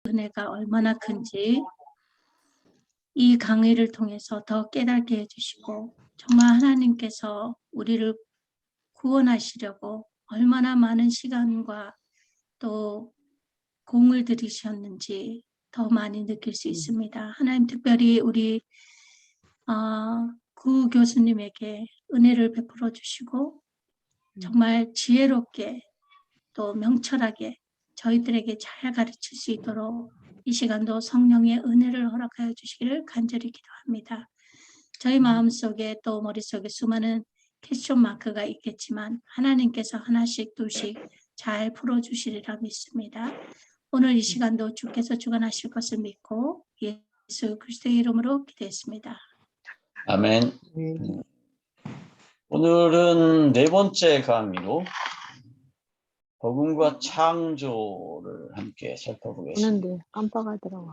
은혜가 얼마나 큰지 이 강의를 통해서 더 깨닫게 해주시고, 정말 하나님께서 우리를 구원하시려고 얼마나 많은 시간과 또 공을 들이셨는지 더 많이 느낄 수 있습니다. 하나님, 특별히 우리 구 교수님에게 은혜를 베풀어 주시고 정말 지혜롭게 또 명철하게 저희들에게 잘 가르칠 수 있도록 이 시간도 성령의 은혜를 허락하여 주시기를 간절히 기도합니다. 저희 마음속에 또 머릿속에 수많은 퀘스천 마크가 있겠지만 하나님께서 하나씩 둘씩 잘 풀어주시리라 믿습니다. 오늘 이 시간도 주께서 주관하실 것을 믿고 예수 그리스도의 이름으로 기도했습니다. 아멘. 오늘은 네 번째 강의로 복음과 창조를 함께 살펴보겠습니다. 오는데 깜빡하더라고.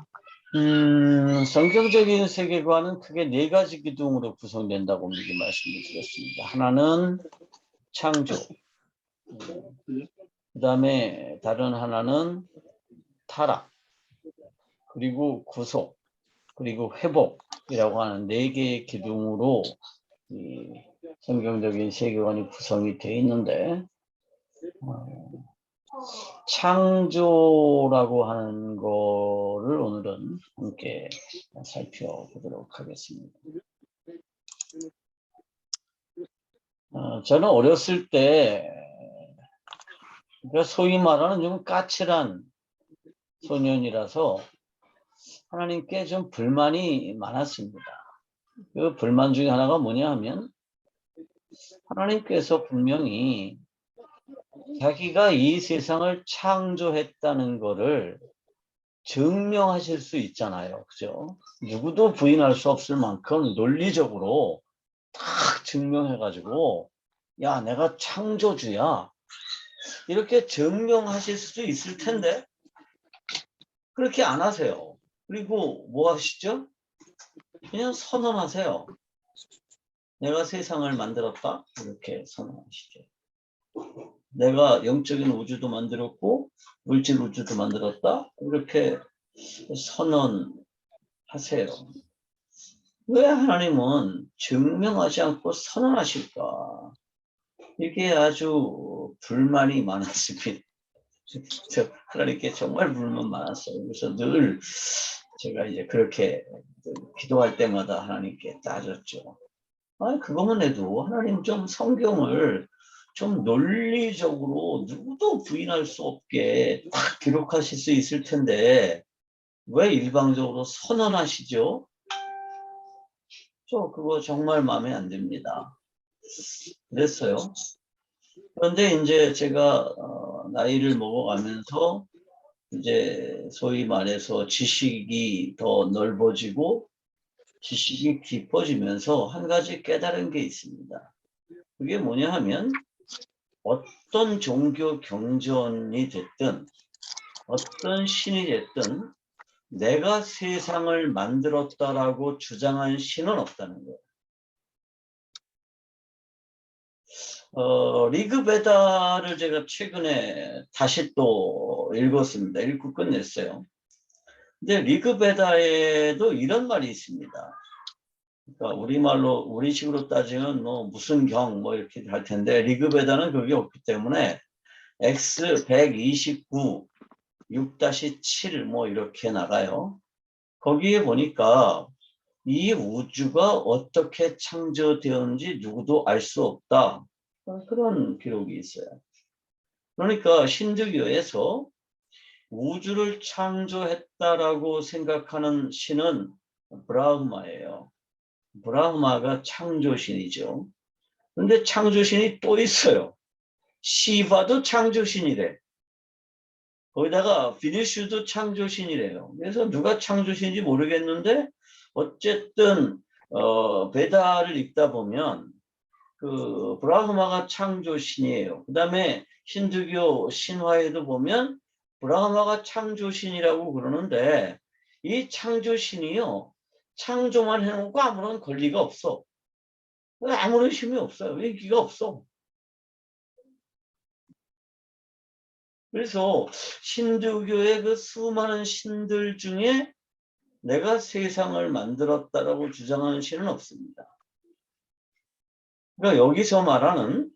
성경적인 세계관은 크게 네 가지 기둥으로 구성된다고 미리 말씀을 드렸습니다. 하나는 창조, 그 다음에 다른 하나는 타락, 그리고 구속, 그리고 회복이라고 하는 네 개의 기둥으로 이 성경적인 세계관이 구성이 되어 있는데, 창조라고 하는 거를 오늘은 함께 살펴보도록 하겠습니다. 저는 어렸을 때 소위 말하는 좀 까칠한 소년이라서 하나님께 좀 불만이 많았습니다. 그 불만 중에 하나가 뭐냐 하면, 하나님께서 분명히 자기가 이 세상을 창조했다는 거를 증명하실 수 있잖아요. 그죠? 누구도 부인할 수 없을 만큼 논리적으로 딱 증명해가지고, 야, 내가 창조주야, 이렇게 증명하실 수 있을 텐데 그렇게 안 하세요. 그리고 뭐 하시죠? 그냥 선언하세요. 내가 세상을 만들었다, 이렇게 선언하시죠. 내가 영적인 우주도 만들었고 물질 우주도 만들었다, 이렇게 선언하세요. 왜 하나님은 증명하지 않고 선언하실까? 이게 아주 불만이 많았습니다. 저 하나님께 정말 불만 많았어요. 그래서 늘 제가 이제 그렇게 기도할 때마다 하나님께 따졌죠. 그것만 해도 하나님 좀 성경을 좀 논리적으로 누구도 부인할 수 없게 딱 기록하실 수 있을 텐데 왜 일방적으로 선언하시죠? 저 그거 정말 마음에 안 듭니다. 그랬어요. 그런데 이제 제가 나이를 먹어가면서 이제 소위 말해서 지식이 더 넓어지고 지식이 깊어지면서 한 가지 깨달은 게 있습니다. 그게 뭐냐 하면, 어떤 종교 경전이 됐든 어떤 신이 됐든 내가 세상을 만들었다라고 주장한 신은 없다는 거예요. 리그베다를 제가 최근에 다시 또 읽었습니다. 읽고 끝냈어요. 근데 리그베다에도 이런 말이 있습니다. 그러니까 우리말로, 우리식으로 따지면 뭐 무슨 경 뭐 이렇게 할 텐데, 리그베다는 그게 없기 때문에 X129 6-7 뭐 이렇게 나가요. 거기에 보니까 이 우주가 어떻게 창조되었는지 누구도 알 수 없다, 그런 기록이 있어요. 그러니까 힌두교에서 우주를 창조했다라고 생각하는 신은 브라흐마예요. 브라흐마가 창조신이죠. 그런데 창조신이 또 있어요. 시바도 창조신이래. 거기다가 비니슈도 창조신이래요. 그래서 누가 창조신인지 모르겠는데 어쨌든 베다를 읽다 보면 그 브라흐마가 창조신이에요. 그 다음에 힌두교 신화에도 보면 브라흐마가 창조신이라고 그러는데, 이 창조신이요, 창조만 해놓고 아무런 권리가 없어. 아무런 힘이 없어요. 인기가 없어. 그래서 힌두교의 그 수많은 신들 중에 내가 세상을 만들었다라고 주장하는 신은 없습니다. 그러니까 여기서 말하는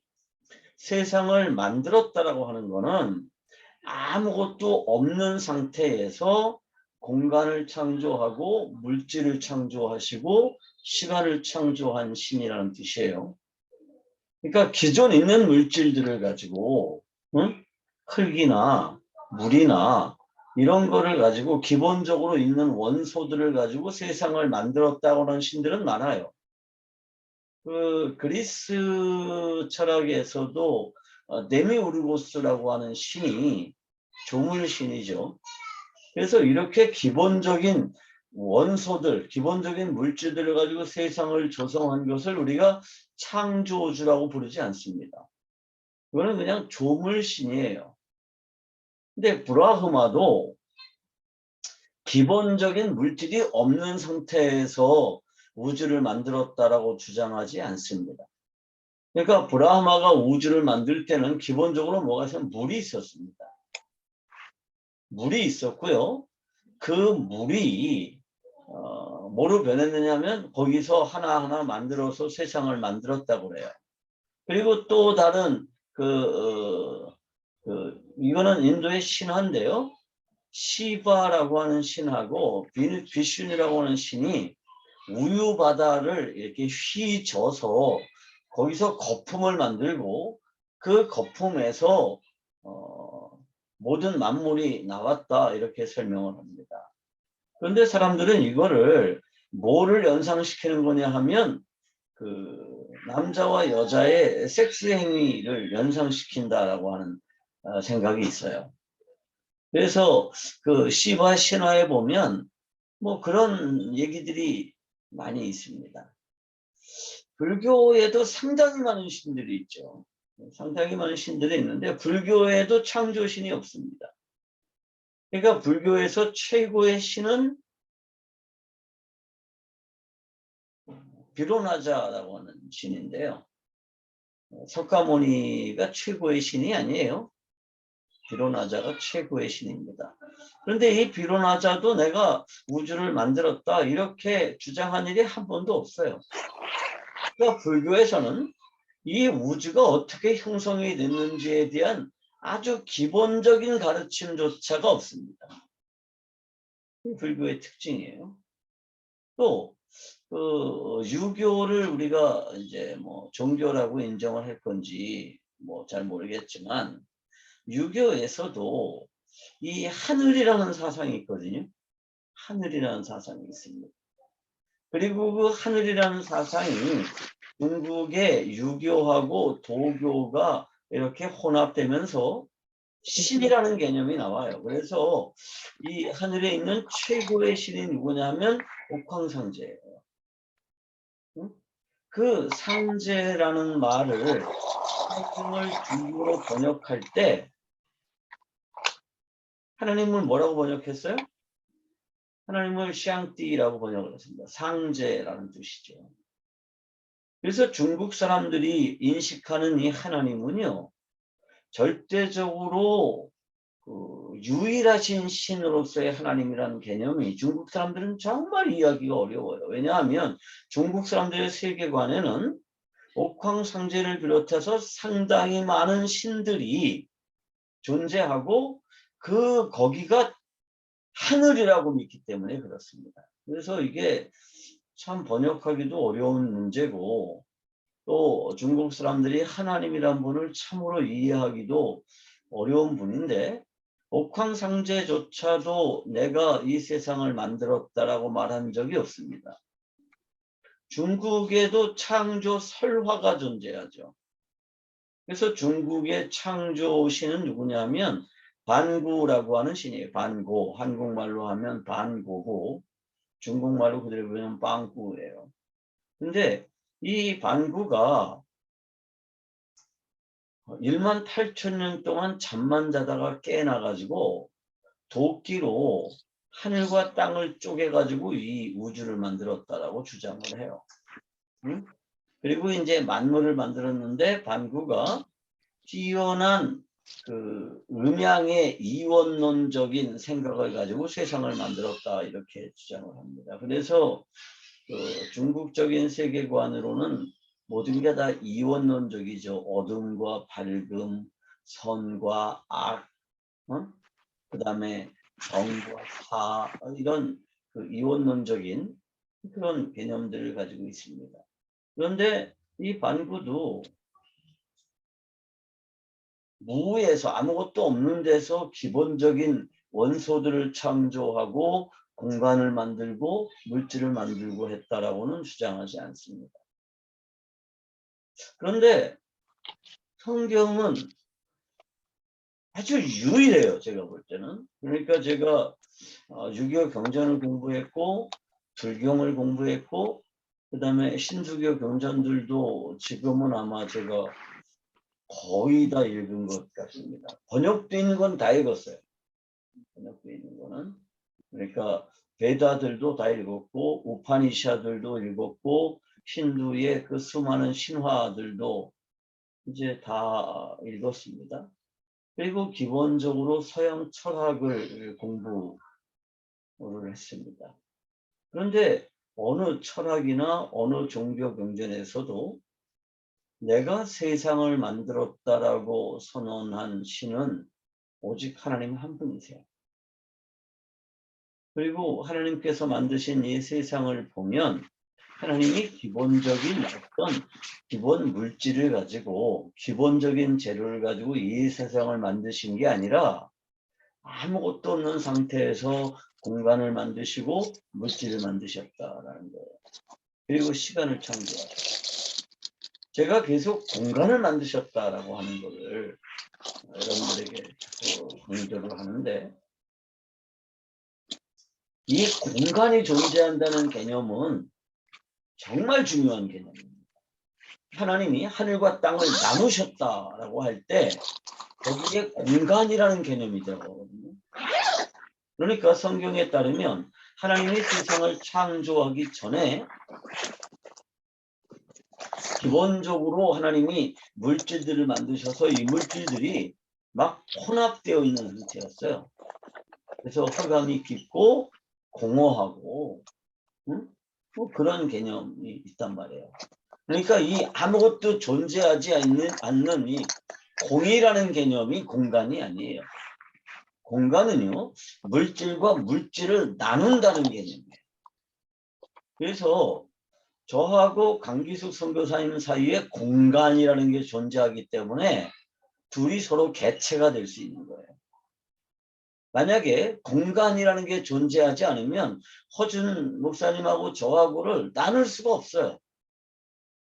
세상을 만들었다라고 하는 거는 아무것도 없는 상태에서 공간을 창조하고 물질을 창조하시고 시간을 창조한 신이라는 뜻이에요. 그러니까 기존 있는 물질들을 가지고 흙이나 물이나 이런 거를 가지고 기본적으로 있는 원소들을 가지고 세상을 만들었다고 하는 신들은 많아요. 그 그리스 철학에서도 데미우르고스라고 하는 신이 조물신이죠. 그래서 이렇게 기본적인 원소들, 기본적인 물질들을 가지고 세상을 조성한 것을 우리가 창조주라고 부르지 않습니다. 그거는 그냥 조물신이에요. 근데 브라흐마도 기본적인 물질이 없는 상태에서 우주를 만들었다라고 주장하지 않습니다. 그러니까 브라흐마가 우주를 만들 때는 기본적으로 뭐가 있었냐면 물이 있었습니다. 물이 있었고요. 그 물이 뭐로 변했느냐면 거기서 하나하나 만들어서 세상을 만들었다고 그래요. 그리고 또 다른 이거는 인도의 신화인데요. 시바라고 하는 신하고 비슌이라고 하는 신이 우유 바다를 이렇게 휘저어서 거기서 거품을 만들고 그 거품에서 모든 만물이 나왔다 이렇게 설명을 합니다. 그런데 사람들은 이거를 뭐를 연상시키는 거냐 하면 그 남자와 여자의 섹스 행위를 연상시킨다라고 하는 생각이 있어요. 그래서 그 시바 신화에 보면 뭐 그런 얘기들이 많이 있습니다. 불교에도 상당히 많은 신들이 있죠. 상당히 많은 신들이 있는데 불교에도 창조신이 없습니다. 그러니까 불교에서 최고의 신은 비로나자라고 하는 신인데요. 석가모니가 최고의 신이 아니에요. 비로나자가 최고의 신입니다. 그런데 이 비로나자도 내가 우주를 만들었다 이렇게 주장한 일이 한 번도 없어요. 그러니까 불교에서는 이 우주가 어떻게 형성이 됐는지에 대한 아주 기본적인 가르침조차가 없습니다. 불교의 특징이에요. 또 유교를 우리가 이제 뭐 종교라고 인정을 할 건지 뭐 잘 모르겠지만 유교에서도 이 하늘이라는 사상이 있거든요. 하늘이라는 사상이 있습니다. 그리고 그 하늘이라는 사상이 중국의 유교하고 도교가 이렇게 혼합되면서 신이라는 개념이 나와요. 그래서 이 하늘에 있는 최고의 신이 누구냐면 옥황상제예요. 그 상제라는 말을 하나님을 중국어로 번역할 때 하나님을 뭐라고 번역했어요? 하나님을 샹띠라고 번역을 했습니다. 상제라는 뜻이죠. 그래서 중국 사람들이 인식하는 이 하나님은요, 절대적으로 유일하신 신으로서의 하나님이라는 개념이 중국 사람들은 정말 이해하기가 어려워요. 왜냐하면 중국 사람들의 세계관에는 옥황상제를 비롯해서 상당히 많은 신들이 존재하고 거기가 하늘이라고 믿기 때문에 그렇습니다. 그래서 이게 참 번역하기도 어려운 문제고 또 중국 사람들이 하나님이란 분을 참으로 이해하기도 어려운 분인데 옥황상제조차도 내가 이 세상을 만들었다라고 말한 적이 없습니다. 중국에도 창조 설화가 존재하죠. 그래서 중국의 창조신은 누구냐면 반구라고 하는 신이에요. 반고, 한국말로 하면 반고고 중국말로 그대로 보면 빵구예요. 근데 이 반구가 18,000년 동안 잠만 자다가 깨어나가지고 도끼로 하늘과 땅을 쪼개가지고 이 우주를 만들었다라고 주장을 해요. 그리고 이제 만물을 만들었는데 반구가 뛰어난 그 음양의 이원론적인 생각을 가지고 세상을 만들었다 이렇게 주장을 합니다. 그래서 그 중국적인 세계관으로는 모든 게 다 이원론적이죠. 어둠과 밝음, 선과 악, 그 다음에 정과 사, 이런 그 이원론적인 그런 개념들을 가지고 있습니다. 그런데 이 반구도 무에서 아무것도 없는 데서 기본적인 원소들을 창조하고 공간을 만들고 물질을 만들고 했다라고는 주장하지 않습니다. 그런데 성경은 아주 유일해요. 제가 볼 때는. 그러니까 제가 유교 경전을 공부했고 불경을 공부했고 그 다음에 신수교 경전들도 지금은 아마 제가 거의 다 읽은 것 같습니다. 번역돼 있는 건 다 읽었어요. 번역돼 있는 거는. 그러니까 베다들도 다 읽었고 우파니샤들도 읽었고 힌두의 그 수많은 신화들도 이제 다 읽었습니다. 그리고 기본적으로 서양 철학을 공부를 했습니다. 그런데 어느 철학이나 어느 종교 경전에서도 내가 세상을 만들었다라고 선언한 신은 오직 하나님 한 분이세요. 그리고 하나님께서 만드신 이 세상을 보면 하나님이 기본적인 어떤 기본 물질을 가지고 기본적인 재료를 가지고 이 세상을 만드신 게 아니라 아무것도 없는 상태에서 공간을 만드시고 물질을 만드셨다라는 거예요. 그리고 시간을 창조하셨어요. 제가 계속 공간을 만드셨다라고 하는 것을 여러분들에게 강조를 하는데 이 공간이 존재한다는 개념은 정말 중요한 개념입니다. 하나님이 하늘과 땅을 나누셨다라고 할 때 거기에 공간이라는 개념이 들어가거든요. 그러니까 성경에 따르면 하나님이 세상을 창조하기 전에 기본적으로 하나님이 물질들을 만드셔서 이 물질들이 막 혼합되어 있는 상태였어요. 그래서 흑암이 깊고 공허하고 뭐 그런 개념이 있단 말이에요. 그러니까 이 아무것도 존재하지 않는 이 공이라는 개념이 공간이 아니에요. 공간은요, 물질과 물질을 나눈다는 개념이에요. 그래서 저하고 강기숙 선교사님 사이에 공간이라는 게 존재하기 때문에 둘이 서로 개체가 될 수 있는 거예요. 만약에 공간이라는 게 존재하지 않으면 허준 목사님하고 저하고를 나눌 수가 없어요.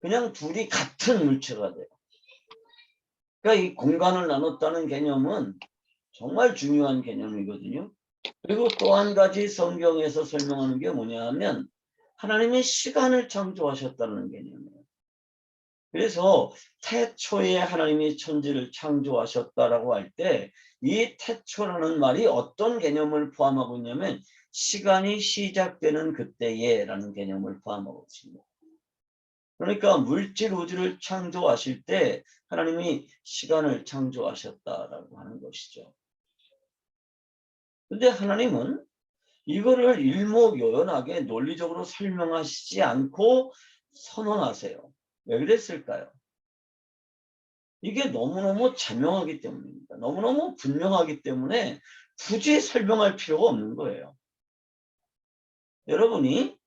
그냥 둘이 같은 물체가 돼요. 그러니까 이 공간을 나눴다는 개념은 정말 중요한 개념이거든요. 그리고 또 한 가지 성경에서 설명하는 게 뭐냐 하면 하나님이 시간을 창조하셨다는 개념이에요. 그래서 태초에 하나님이 천지를 창조하셨다라고 할 때 이 태초라는 말이 어떤 개념을 포함하고 있냐면 시간이 시작되는 그때에 라는 개념을 포함하고 있습니다. 그러니까 물질 우주를 창조하실 때 하나님이 시간을 창조하셨다라고 하는 것이죠. 근데 하나님은 이거를 일목요연하게 논리적으로 설명하시지 않고 선언하세요. 왜 그랬을까요? 이게 너무너무 자명하기 때문입니다. 너무너무 분명하기 때문에 굳이 설명할 필요가 없는 거예요. 여러분이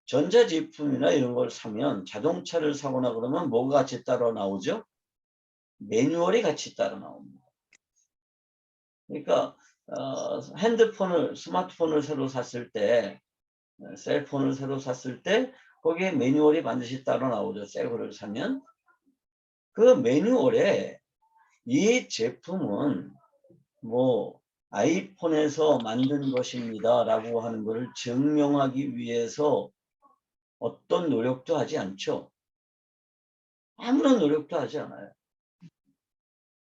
전자제품이나 이런 걸 사면 자동차를 사거나 그러면 뭐가 같이 따로 나오죠? 매뉴얼이 같이 따로 나옵니다. 그러니까 핸드폰을 스마트폰을 새로 샀을 때 셀폰을 새로 샀을 때 거기에 매뉴얼이 반드시 따로 나오죠. 새 거를 사면 그 매뉴얼에 이 제품은 뭐 아이폰에서 만든 것입니다 라고 하는 것을 증명하기 위해서 어떤 노력도 하지 않죠. 아무런 노력도 하지 않아요.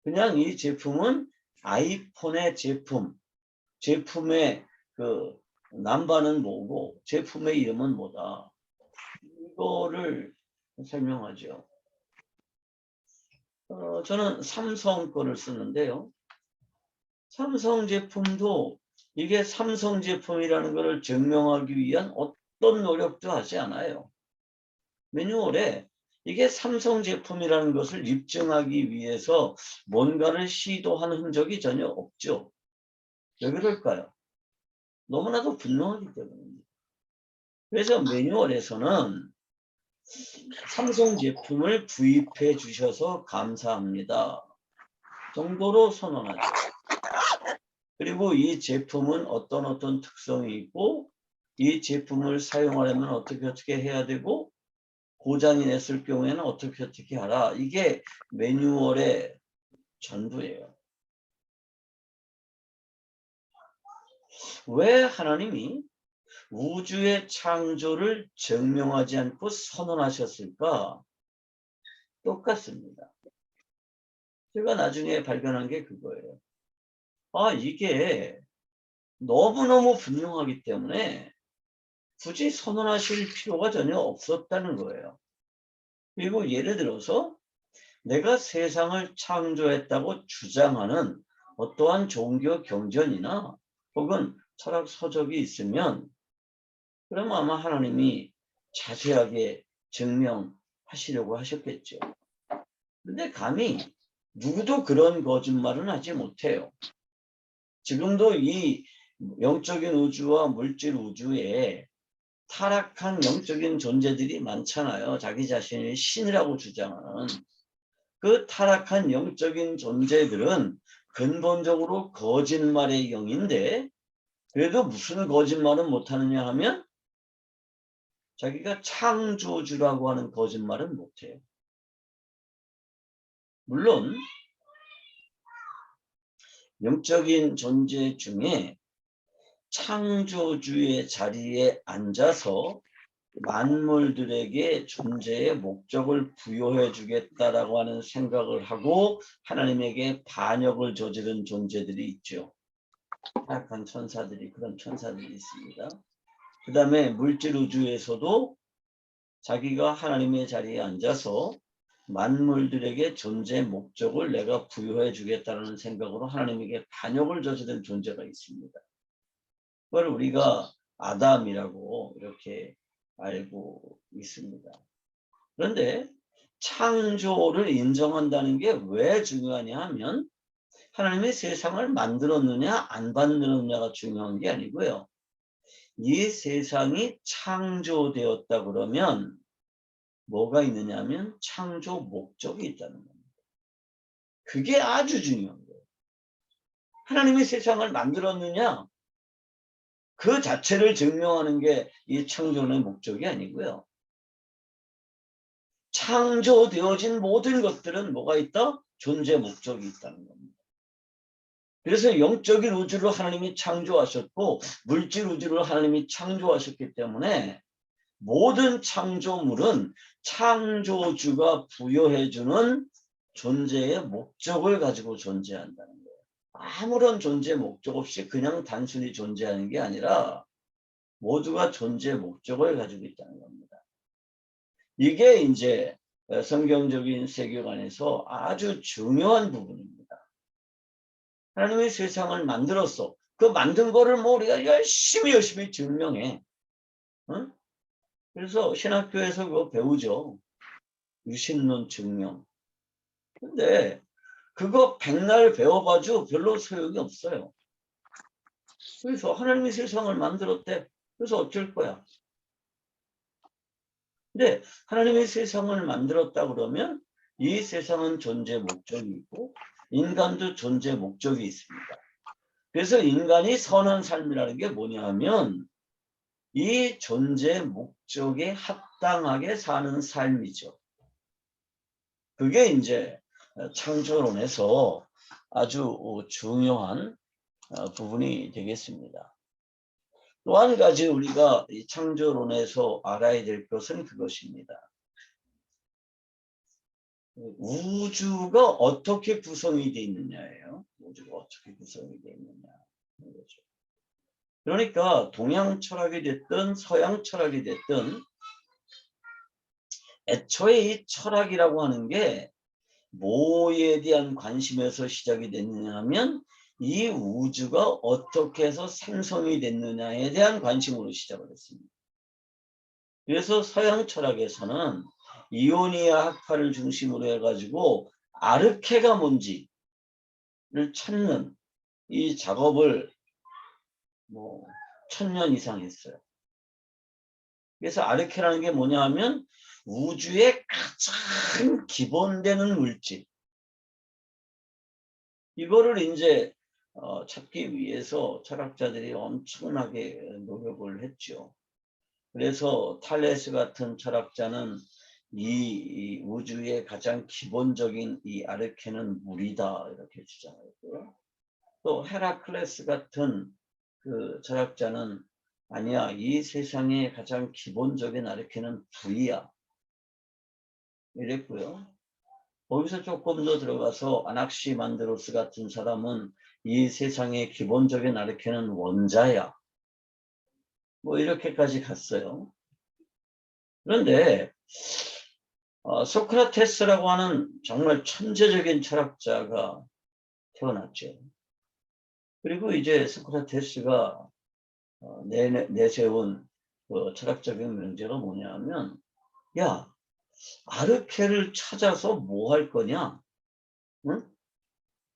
그냥 이 제품은 아이폰의 제품의 그 남바는 뭐고 제품의 이름은 뭐다. 이거를 설명하죠. 저는 삼성 거를 쓰는데요. 삼성 제품도 이게 삼성 제품이라는 것을 증명하기 위한 어떤 노력도 하지 않아요. 매뉴얼에 이게 삼성 제품이라는 것을 입증하기 위해서 뭔가를 시도한 흔적이 전혀 없죠. 왜 그럴까요? 너무나도 분명하기 때문입니다. 그래서 매뉴얼에서는 삼성 제품을 구입해 주셔서 감사합니다 정도로 선언하죠. 그리고 이 제품은 어떤 특성이 있고 이 제품을 사용하려면 어떻게 해야 되고 고장이 났을 경우에는 어떻게 하라. 이게 매뉴얼의 전부예요. 왜 하나님이 우주의 창조를 증명하지 않고 선언하셨을까? 똑같습니다. 제가 나중에 발견한 게 그거예요. 아, 이게 너무너무 분명하기 때문에 굳이 선언하실 필요가 전혀 없었다는 거예요. 그리고 예를 들어서 내가 세상을 창조했다고 주장하는 어떠한 종교 경전이나 혹은 철학 서적이 있으면 그럼 아마 하나님이 자세하게 증명하시려고 하셨겠죠. 근데 감히 누구도 그런 거짓말은 하지 못해요. 지금도 이 영적인 우주와 물질 우주에 타락한 영적인 존재들이 많잖아요. 자기 자신을 신이라고 주장하는. 그 타락한 영적인 존재들은 근본적으로 거짓말의 영인데 그래도 무슨 거짓말은 못하느냐 하면 자기가 창조주라고 하는 거짓말은 못해요. 물론 영적인 존재 중에 창조주의 자리에 앉아서 만물들에게 존재의 목적을 부여해 주겠다라고 하는 생각을 하고 하나님에게 반역을 저지른 존재들이 있죠. 타락한 천사들이, 그런 천사들이 있습니다. 그 다음에 물질 우주에서도 자기가 하나님의 자리에 앉아서 만물들에게 존재의 목적을 내가 부여해 주겠다는 생각으로 하나님에게 반역을 저지른 존재가 있습니다. 그걸 우리가 아담이라고 이렇게 알고 있습니다. 그런데 창조를 인정한다는 게 왜 중요하냐 하면 하나님이 세상을 만들었느냐 안 만들었느냐가 중요한 게 아니고요. 이 세상이 창조되었다 그러면 뭐가 있느냐 하면 창조 목적이 있다는 겁니다. 그게 아주 중요한 거예요. 하나님이 세상을 만들었느냐 그 자체를 증명하는 게 이 창조의 목적이 아니고요. 창조되어진 모든 것들은 뭐가 있다? 존재 목적이 있다는 겁니다. 그래서 영적인 우주를 하나님이 창조하셨고 물질 우주를 하나님이 창조하셨기 때문에 모든 창조물은 창조주가 부여해주는 존재의 목적을 가지고 존재한다는 거예요. 아무런 존재 목적 없이 그냥 단순히 존재하는 게 아니라 모두가 존재 목적을 가지고 있다는 겁니다. 이게 이제 성경적인 세계관에서 아주 중요한 부분입니다. 하나님이 세상을 만들었어. 그 만든 거를 뭐 우리가 열심히 증명해. 응? 그래서 신학교에서 그거 배우죠. 유신론 증명. 근데 그거 백날 배워봐도 별로 소용이 없어요. 그래서 하나님이 세상을 만들었대. 그래서 어쩔 거야. 근데 하나님이 세상을 만들었다 그러면 이 세상은 존재 목적이 있고 인간도 존재 목적이 있습니다. 그래서 인간이 선한 삶이라는 게 뭐냐 하면 이 존재 목적에 합당하게 사는 삶이죠. 그게 이제 창조론에서 아주 중요한 부분이 되겠습니다. 또 한 가지 우리가 이 창조론에서 알아야 될 것은 그것입니다. 우주가 어떻게 구성이 되어 있느냐예요. 우주가 어떻게 구성이 되어 있느냐. 그러니까 동양 철학이 됐든 서양 철학이 됐든 애초에 이 철학이라고 하는 게 뭐에 대한 관심에서 시작이 됐느냐 하면 이 우주가 어떻게 해서 생성이 됐느냐에 대한 관심으로 시작을 했습니다. 그래서 서양 철학에서는 이오니아 학파를 중심으로 해가지고 아르케가 뭔지를 찾는 이 작업을 뭐 1000년 이상 했어요. 그래서 아르케라는 게 뭐냐 하면 우주의 가장 기본되는 물질, 이거를 이제 찾기 위해서 철학자들이 엄청나게 노력을 했죠. 그래서 탈레스 같은 철학자는 이 우주의 가장 기본적인 이 아르케는 물이다 이렇게 주장했고요. 또 헤라클레스 같은 그 철학자는 아니야, 이 세상의 가장 기본적인 아르케는 불이야 이랬고요. 거기서 조금 더 들어가서 아낙시만드로스 같은 사람은 이 세상의 기본적인 아르케는 원자야 뭐 이렇게까지 갔어요. 그런데 소크라테스라고 하는 정말 천재적인 철학자가 태어났죠. 그리고 이제 소크라테스가 내세운 그 철학적인 명제가 뭐냐면, 야, 아르케를 찾아서 뭐 할 거냐? 응?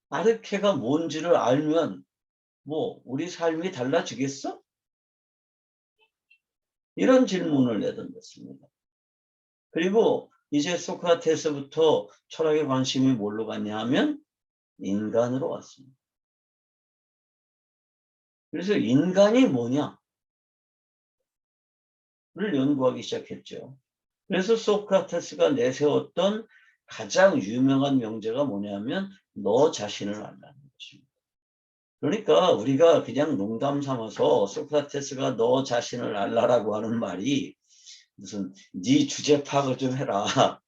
아르케가 뭔지를 알면 뭐 우리 삶이 달라지겠어? 이런 질문을 내던졌습니다. 그리고 이제 소크라테스부터 철학의 관심이 뭘로 갔냐 하면 인간으로 왔습니다. 그래서 인간이 뭐냐를 연구하기 시작했죠. 그래서 소크라테스가 내세웠던 가장 유명한 명제가 뭐냐면 너 자신을 알라는 것입니다. 그러니까 우리가 그냥 농담 삼아서 소크라테스가 너 자신을 알라라고 하는 말이 무슨 네 주제 파악을 좀 해라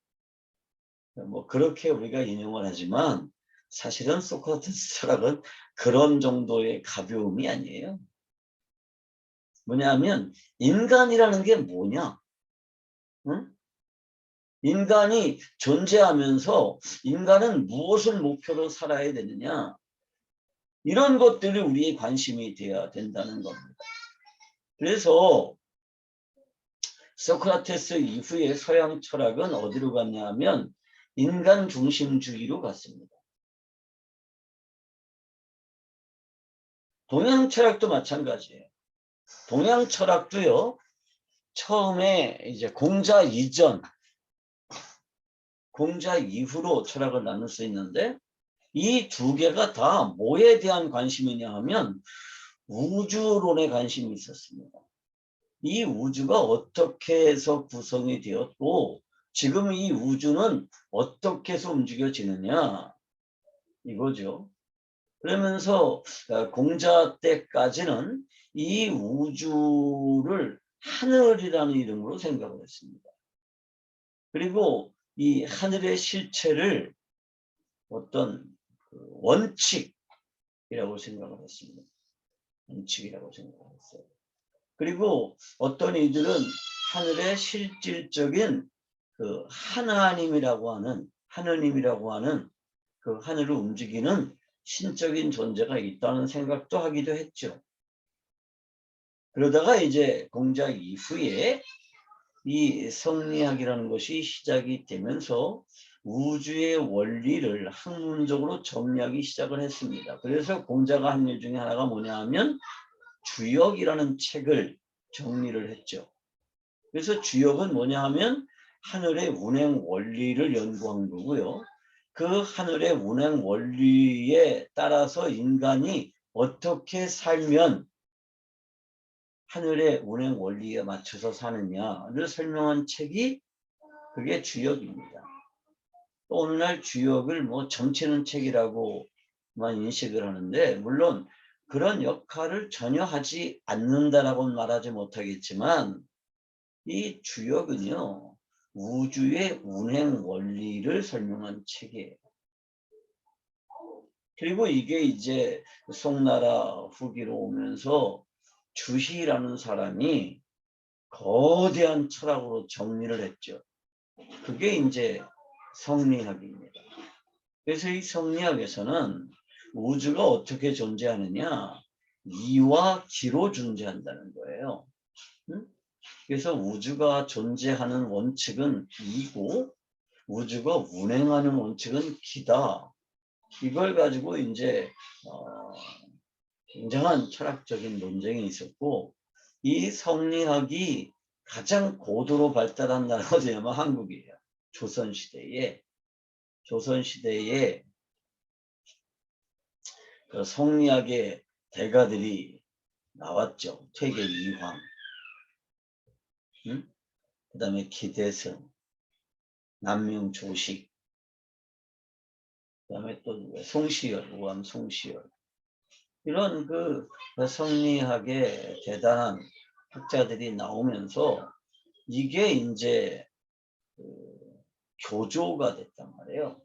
뭐 그렇게 우리가 인용을 하지만 사실은 소크라테스 철학은 그런 정도의 가벼움이 아니에요. 뭐냐면 인간이라는 게 뭐냐? 응? 인간이 존재하면서 인간은 무엇을 목표로 살아야 되느냐? 이런 것들이 우리의 관심이 되어야 된다는 겁니다. 그래서 소크라테스 이후에 서양 철학은 어디로 갔냐 하면 인간 중심주의로 갔습니다. 동양 철학도 마찬가지예요. 동양 철학도요. 처음에 이제 공자 이전, 공자 이후로 철학을 나눌 수 있는데 이 두 개가 다 뭐에 대한 관심이냐 하면 우주론에 관심이 있었습니다. 이 우주가 어떻게 해서 구성이 되었고 지금 이 우주는 어떻게 해서 움직여지느냐 이거죠. 그러면서 공자 때까지는 이 우주를 하늘이라는 이름으로 생각을 했습니다. 그리고 이 하늘의 실체를 어떤 원칙이라고 생각을 했습니다. 원칙이라고 생각을 했어요. 그리고 어떤 이들은 하늘의 실질적인 그 하나님이라고 하는 그 하늘을 움직이는 신적인 존재가 있다는 생각도 하기도 했죠. 그러다가 이제 공자 이후에 이 성리학이라는 것이 시작이 되면서 우주의 원리를 학문적으로 정리하기 시작을 했습니다. 그래서 공자가 한 일 중에 하나가 뭐냐 하면 주역이라는 책을 정리를 했죠. 그래서 주역은 뭐냐 하면 하늘의 운행 원리를 연구한 거고요. 그 하늘의 운행 원리에 따라서 인간이 어떻게 살면 하늘의 운행 원리에 맞춰서 사느냐를 설명한 책이 그게 주역입니다. 또 오늘날 주역을 뭐 점치는 책이라고만 인식을 하는데 물론 그런 역할을 전혀 하지 않는다라고는 말하지 못하겠지만 이 주역은요 우주의 운행 원리를 설명한 책이에요. 그리고 이게 이제 송나라 후기로 오면서 주희라는 사람이 거대한 철학으로 정리를 했죠. 그게 이제 성리학입니다. 그래서 이 성리학에서는 우주가 어떻게 존재하느냐? 이와 기로 존재한다는 거예요. 응? 그래서 우주가 존재하는 원칙은 이고 우주가 운행하는 원칙은 기다. 이걸 가지고 이제 굉장한 철학적인 논쟁이 있었고 이 성리학이 가장 고도로 발달한 나라가 어디냐면 한국이에요. 조선시대에 그 성리학의 대가들이 나왔죠. 퇴계 이황, 응? 그 다음에 기대성, 남명조식, 그 다음에 또 송시열, 우암 송시열. 이런 그 성리학의 대단한 학자들이 나오면서 이게 이제 그 교조가 됐단 말이에요.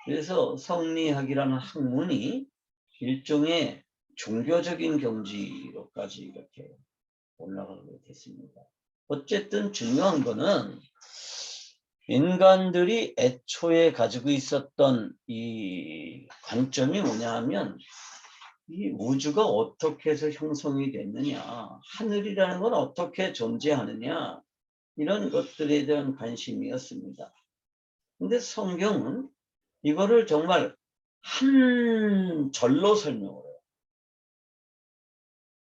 그래서 성리학이라는 학문이 일종의 종교적인 경지로까지 이렇게 올라가게 됐습니다. 어쨌든 중요한 거는 인간들이 애초에 가지고 있었던 이 관점이 뭐냐 하면 이 우주가 어떻게 해서 형성이 됐느냐, 하늘이라는 건 어떻게 존재하느냐, 이런 것들에 대한 관심이었습니다. 근데 성경은 이거를 정말 한 절로 설명을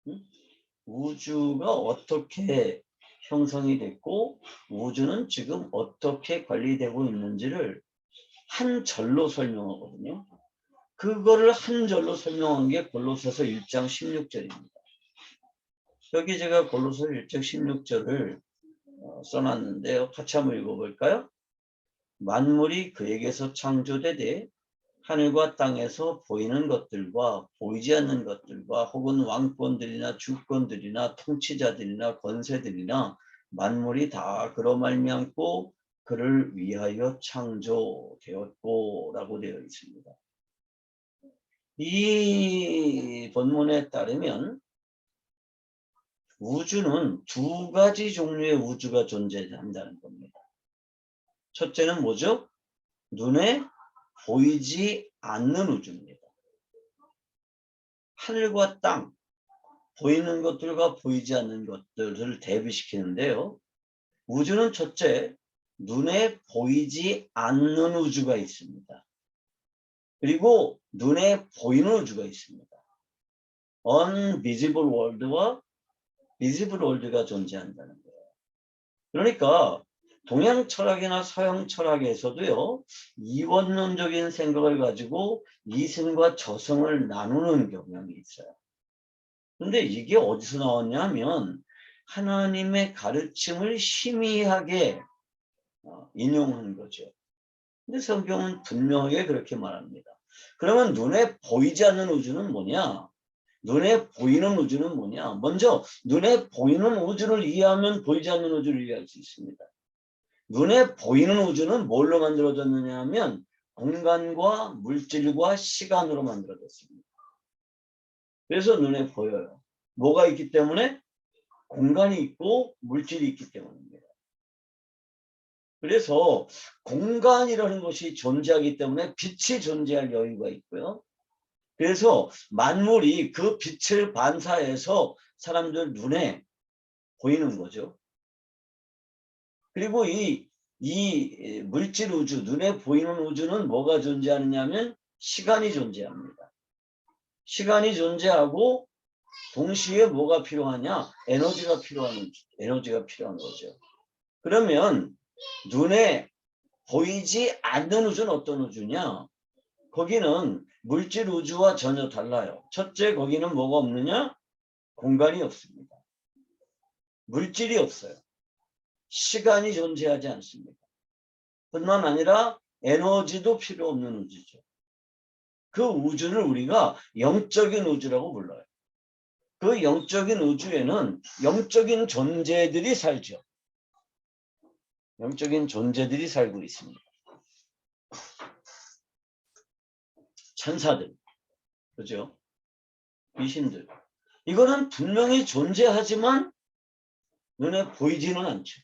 해요. 우주가 어떻게 형성이 됐고 우주는 지금 어떻게 관리되고 있는지를 한 절로 설명하거든요. 그거를 한 절로 설명한 게 골로새서 1장 16절입니다. 여기 제가 골로새 1장 16절을 써놨는데요. 같이 한번 읽어볼까요? 만물이 그에게서 창조되되 하늘과 땅에서 보이는 것들과 보이지 않는 것들과 혹은 왕권들이나 주권들이나 통치자들이나 권세들이나 만물이 다 그로 말미암고 그를 위하여 창조되었고 라고 되어 있습니다. 이 본문에 따르면 우주는 두 가지 종류의 우주가 존재한다는 겁니다. 첫째는 뭐죠? 눈에 보이지 않는 우주입니다. 하늘과 땅, 보이는 것들과 보이지 않는 것들을 대비시키는데요. 우주는 첫째, 눈에 보이지 않는 우주가 있습니다. 그리고 눈에 보이는 우주가 있습니다. Unvisible world와 visible world가 존재한다는 거예요. 그러니까 동양 철학이나 서양 철학에서도요, 이원론적인 생각을 가지고 이승과 저승을 나누는 경향이 있어요. 근데 이게 어디서 나왔냐면 하나님의 가르침을 희미하게 인용한 거죠. 근데 성경은 분명하게 그렇게 말합니다. 그러면 눈에 보이지 않는 우주는 뭐냐? 눈에 보이는 우주는 뭐냐? 먼저 눈에 보이는 우주를 이해하면 보이지 않는 우주를 이해할 수 있습니다. 눈에 보이는 우주는 뭘로 만들어졌느냐 하면 공간과 물질과 시간으로 만들어졌습니다. 그래서 눈에 보여요. 뭐가 있기 때문에? 공간이 있고 물질이 있기 때문입니다. 그래서 공간이라는 것이 존재하기 때문에 빛이 존재할 여유가 있고요. 그래서 만물이 그 빛을 반사해서 사람들 눈에 보이는 거죠. 그리고 이 물질 우주, 눈에 보이는 우주는 뭐가 존재하느냐면 시간이 존재합니다. 시간이 존재하고 동시에 뭐가 필요하냐? 에너지가 필요한 거죠. 그러면 눈에 보이지 않는 우주는 어떤 우주냐? 거기는 물질 우주와 전혀 달라요. 첫째, 거기는 뭐가 없느냐? 공간이 없습니다. 물질이 없어요. 시간이 존재하지 않습니다. 뿐만 아니라 에너지도 필요 없는 우주죠. 그 우주를 우리가 영적인 우주라고 불러요. 그 영적인 우주에는 영적인 존재들이 살죠. 영적인 존재들이 살고 있습니다. 천사들, 그죠? 귀신들. 이거는 분명히 존재하지만 눈에 보이지는 않죠.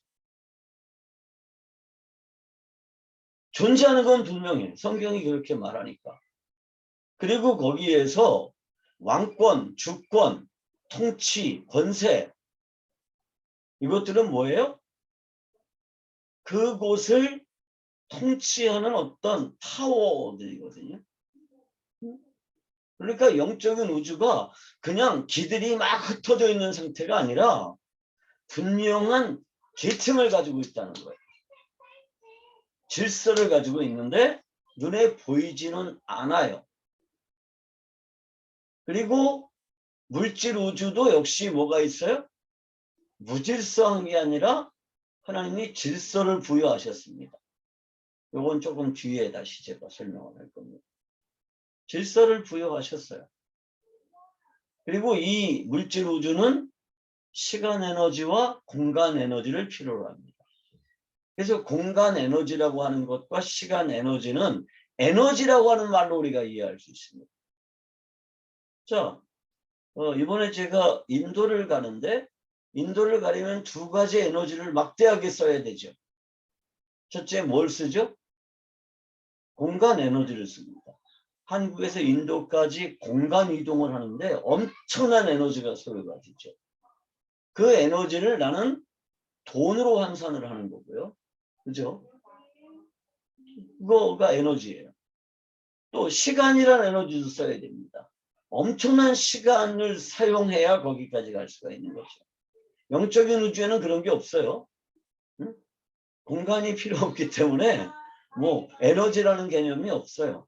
존재하는 건 분명해. 성경이 그렇게 말하니까. 그리고 거기에서 왕권, 주권, 통치, 권세 이것들은 뭐예요? 그곳을 통치하는 어떤 파워들이거든요. 그러니까 영적인 우주가 그냥 기들이 막 흩어져 있는 상태가 아니라 분명한 계층을 가지고 있다는 거예요. 질서를 가지고 있는데 눈에 보이지는 않아요. 그리고 물질 우주도 역시 뭐가 있어요? 무질서한 게 아니라 하나님이 질서를 부여하셨습니다. 이건 조금 뒤에 다시 제가 설명을 할 겁니다. 질서를 부여하셨어요. 그리고 이 물질 우주는 시간 에너지와 공간 에너지를 필요로 합니다. 그래서 공간 에너지라고 하는 것과 시간 에너지는 에너지라고 하는 말로 우리가 이해할 수 있습니다. 자, 이번에 제가 인도를 가는데 인도를 가려면 두 가지 에너지를 막대하게 써야 되죠. 첫째 뭘 쓰죠? 공간 에너지를 씁니다. 한국에서 인도까지 공간 이동을 하는데 엄청난 에너지가 소요가 되죠. 그 에너지를 나는 돈으로 환산을 하는 거고요. 그죠? 그거가 에너지예요. 또 시간이라는 에너지도 써야 됩니다. 엄청난 시간을 사용해야 거기까지 갈 수가 있는 거죠. 영적인 우주에는 그런 게 없어요. 응? 공간이 필요 없기 때문에 뭐 에너지라는 개념이 없어요.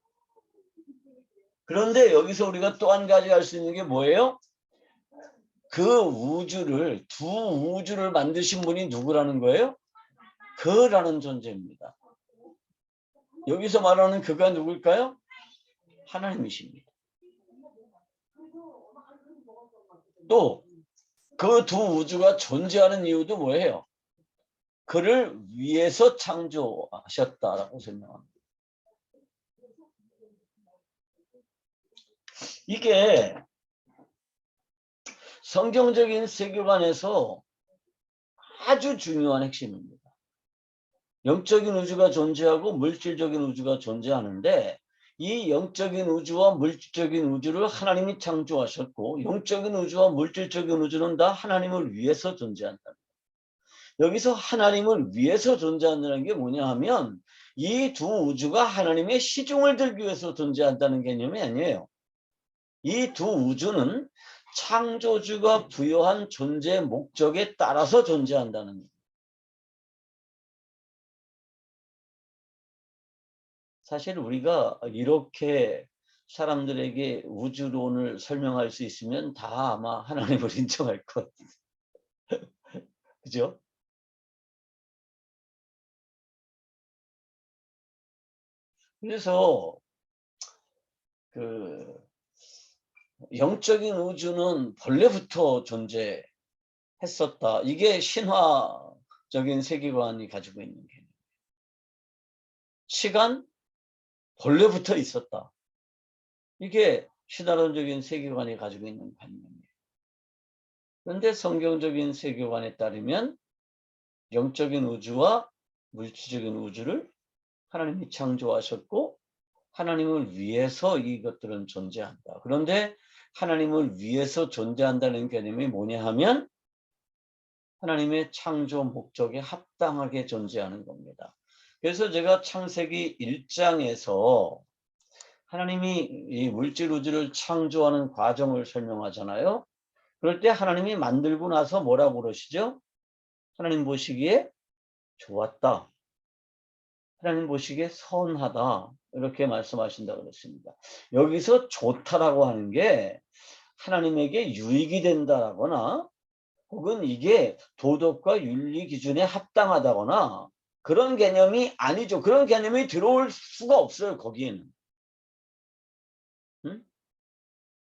그런데 여기서 우리가 또 한 가지 알 수 있는 게 뭐예요? 그 우주를, 두 우주를 만드신 분이 누구라는 거예요? 그라는 존재입니다. 여기서 말하는 그가 누굴까요? 하나님이십니다. 또 그 두 우주가 존재하는 이유도 뭐예요? 그를 위해서 창조하셨다라고 설명합니다. 이게 성경적인 세계관에서 아주 중요한 핵심입니다. 영적인 우주가 존재하고 물질적인 우주가 존재하는데 이 영적인 우주와 물질적인 우주를 하나님이 창조하셨고 영적인 우주와 물질적인 우주는 다 하나님을 위해서 존재한다. 여기서 하나님을 위해서 존재한다는 게 뭐냐 하면 이 두 우주가 하나님의 시중을 들기 위해서 존재한다는 개념이 아니에요. 이 두 우주는 창조주가 부여한 존재 목적에 따라서 존재한다는 거예요. 사실 우리가 이렇게 사람들에게 우주론을 설명할 수 있으면 다 아마 하나님을 인정할 것 같아요. 그죠? 그래서 그 영적인 우주는 본래부터 존재했었다. 이게 신화적인 세계관이 가지고 있는 개념. 시간 본래부터 있었다. 이게 신화론적인 세계관이 가지고 있는 관념이에요. 그런데 성경적인 세계관에 따르면 영적인 우주와 물질적인 우주를 하나님이 창조하셨고 하나님을 위해서 이것들은 존재한다. 그런데 하나님을 위해서 존재한다는 개념이 뭐냐 하면 하나님의 창조 목적에 합당하게 존재하는 겁니다. 그래서 제가 창세기 1장에서 하나님이 이 물질 우주를 창조하는 과정을 설명하잖아요. 그럴 때 하나님이 만들고 나서 뭐라고 그러시죠? 하나님 보시기에 좋았다. 하나님 보시기에 선하다. 이렇게 말씀하신다고 그랬습니다. 여기서 좋다라고 하는 게 하나님에게 유익이 된다거나 혹은 이게 도덕과 윤리 기준에 합당하다거나 그런 개념이 아니죠. 그런 개념이 들어올 수가 없어요. 거기에는. 응?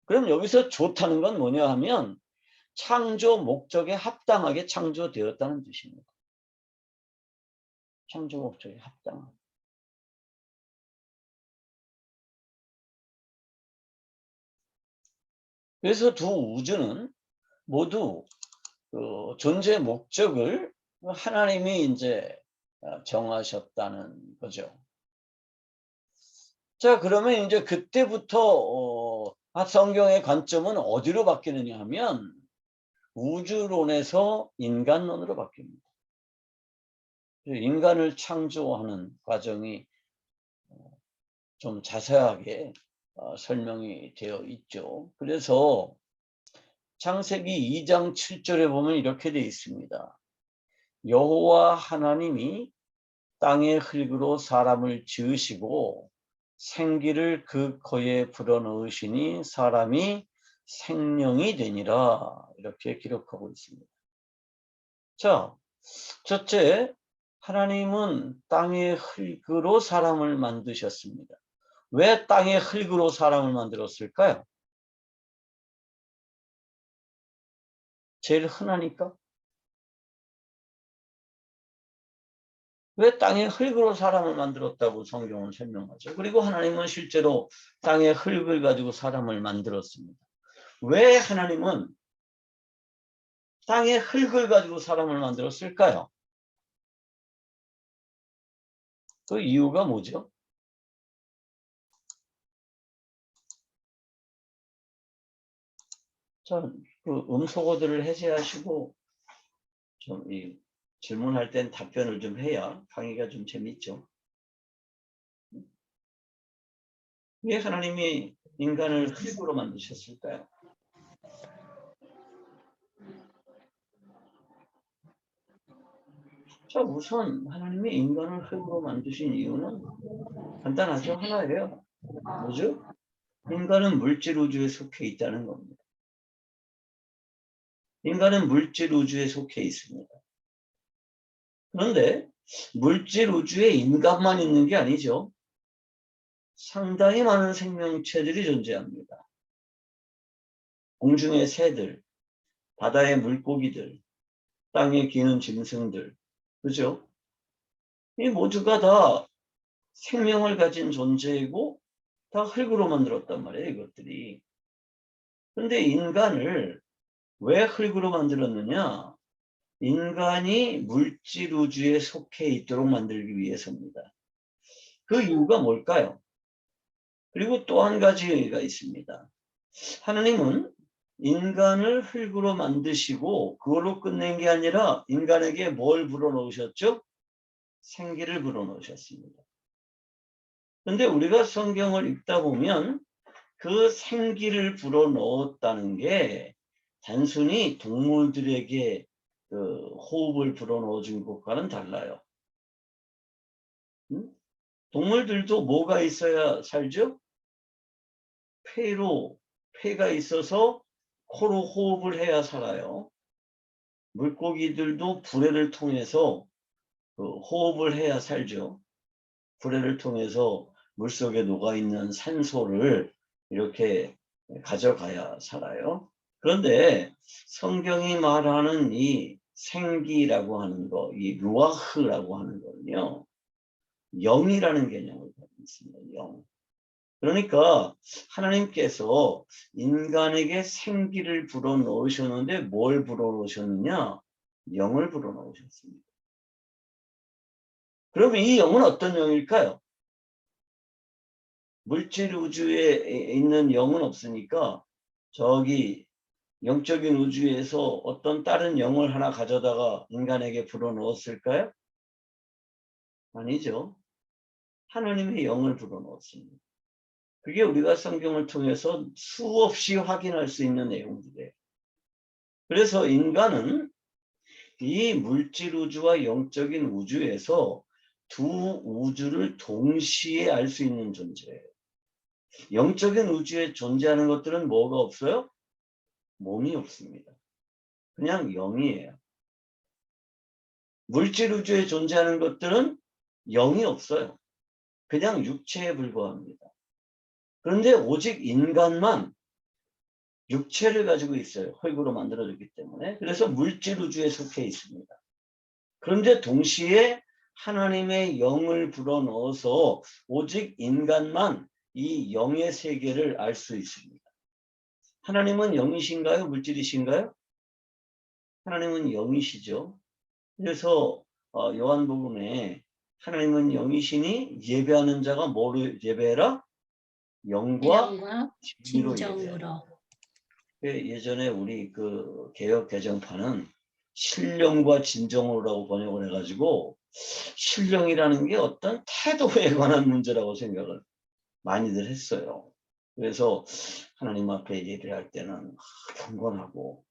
그럼 여기서 좋다는 건 뭐냐 하면 창조 목적에 합당하게 창조되었다는 뜻입니다. 창조 목적에 합당하게. 그래서 두 우주는 모두 존재 목적을 하나님이 이제 정하셨다는 거죠. 자, 그러면 이제 그때부터 성경의 관점은 어디로 바뀌느냐 하면 우주론에서 인간론으로 바뀝니다. 인간을 창조하는 과정이 좀 자세하게 설명이 되어 있죠. 그래서 창세기 2장 7절에 보면 이렇게 되어 있습니다. 여호와 하나님이 땅의 흙으로 사람을 지으시고 생기를 그 코에 불어넣으시니 사람이 생명이 되니라. 이렇게 기록하고 있습니다. 자, 첫째, 하나님은 땅의 흙으로 사람을 만드셨습니다. 왜 땅의 흙으로 사람을 만들었을까요? 제일 흔하니까. 왜 땅의 흙으로 사람을 만들었다고 성경은 설명하죠. 그리고 하나님은 실제로 땅의 흙을 가지고 사람을 만들었습니다. 왜 하나님은 땅의 흙을 가지고 사람을 만들었을까요? 그 이유가 뭐죠? 자, 그 음소거들을 해제하시고 좀 질문할 땐 답변을 좀 해야 강의가 좀 재밌죠. 왜 하나님이 인간을 흙으로 만드셨을까요? 자, 우선 하나님이 인간을 흙으로 만드신 이유는 간단하죠. 하나예요. 뭐죠? 인간은 물질 우주에 속해 있다는 겁니다. 인간은 물질 우주에 속해 있습니다. 그런데 물질 우주에 인간만 있는 게 아니죠. 상당히 많은 생명체들이 존재합니다. 공중의 새들, 바다의 물고기들, 땅에 기는 짐승들, 그죠? 이 모두가 다 생명을 가진 존재이고 다 흙으로 만들었단 말이에요, 이것들이. 근데 인간을 왜 흙으로 만들었느냐? 인간이 물질 우주에 속해 있도록 만들기 위해서입니다. 그 이유가 뭘까요? 그리고 또 한 가지가 있습니다. 하나님은 인간을 흙으로 만드시고 그걸로 끝낸 게 아니라 인간에게 뭘 불어넣으셨죠? 생기를 불어넣으셨습니다. 그런데 우리가 성경을 읽다 보면 그 생기를 불어넣었다는 게 단순히 동물들에게 그 호흡을 불어넣어준 것과는 달라요. 동물들도 뭐가 있어야 살죠? 폐가 있어서 코로 호흡을 해야 살아요. 물고기들도 불에를 통해서 호흡을 해야 살죠. 불에를 통해서 물속에 녹아있는 산소를 이렇게 가져가야 살아요. 그런데 성경이 말하는 이 생기라고 하는 거, 이 루아흐라고 하는 거는요, 영이라는 개념을 가지고 있습니다. 영. 그러니까 하나님께서 인간에게 생기를 불어넣으셨는데 뭘 불어넣으셨느냐? 영을 불어넣으셨습니다. 그러면 이 영은 어떤 영일까요? 물질 우주에 있는 영은 없으니까 저기 영적인 우주에서 어떤 다른 영을 하나 가져다가 인간에게 불어넣었을까요? 아니죠. 하나님의 영을 불어넣었습니다. 그게 우리가 성경을 통해서 수없이 확인할 수 있는 내용들이에요. 그래서 인간은 이 물질 우주와 영적인 우주에서 두 우주를 동시에 알 수 있는 존재예요. 영적인 우주에 존재하는 것들은 뭐가 없어요? 몸이 없습니다. 그냥 영이에요. 물질 우주에 존재하는 것들은 영이 없어요. 그냥 육체에 불과합니다. 그런데 오직 인간만 육체를 가지고 있어요. 흙으로 만들어졌기 때문에. 그래서 물질 우주에 속해 있습니다. 그런데 동시에 하나님의 영을 불어넣어서 오직 인간만 이 영의 세계를 알 수 있습니다. 하나님은 영이신가요? 물질이신가요? 하나님은 영이시죠. 그래서 요한복음에 하나님은 영이시니 예배하는 자가 뭐를 예배해라? 영과 영과 진리로 예배하라. 진정으로. 예전에 우리 그 개역 개정판은 신령과 진정으로라고 번역을 해가지고 신령이라는 게 어떤 태도에 관한 문제라고 생각을 많이들 했어요. 그래서 하나님 앞에 예배할 때는 경건하고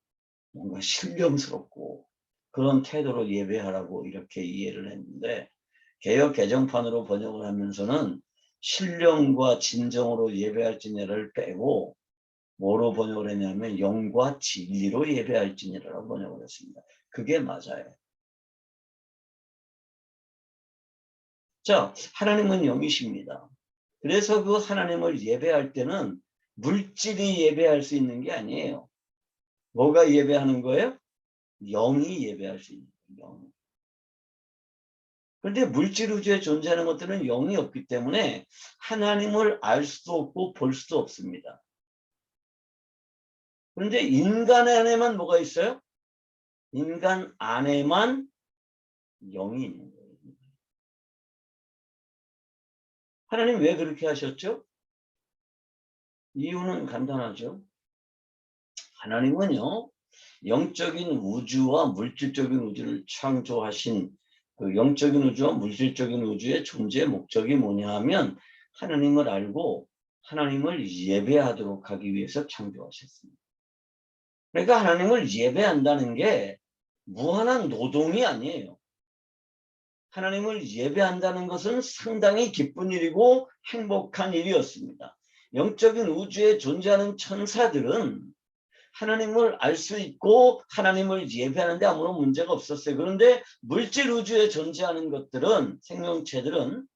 뭔가 신령스럽고 그런 태도로 예배하라고 이렇게 이해를 했는데 개역 개정판으로 번역을 하면서는 신령과 진정으로 예배할지니를 빼고 뭐로 번역을 했냐면 영과 진리로 예배할지니라고 번역을 했습니다. 그게 맞아요. 자, 하나님은 영이십니다. 그래서 그 하나님을 예배할 때는 물질이 예배할 수 있는 게 아니에요. 뭐가 예배하는 거예요? 영이 예배할 수 있는 거예요. 영. 그런데 물질 우주에 존재하는 것들은 영이 없기 때문에 하나님을 알 수도 없고 볼 수도 없습니다. 그런데 인간 안에만 뭐가 있어요? 인간 안에만 영이 있는 거예요. 하나님 왜 그렇게 하셨죠? 이유는 간단하죠. 하나님은요, 영적인 우주와 물질적인 우주를 창조하신 그 영적인 우주와 물질적인 우주의 존재 목적이 뭐냐 하면 하나님을 알고 하나님을 예배하도록 하기 위해서 창조하셨습니다. 그러니까 하나님을 예배한다는 게 무한한 노동이 아니에요. 하나님을 예배한다는 것은 상당히 기쁜 일이고 행복한 일이었습니다. 영적인 우주에 존재하는 천사들은 하나님을 알 수 있고 하나님을 예배하는데 아무런 문제가 없었어요. 그런데 물질 우주에 존재하는 것들은 생명체들은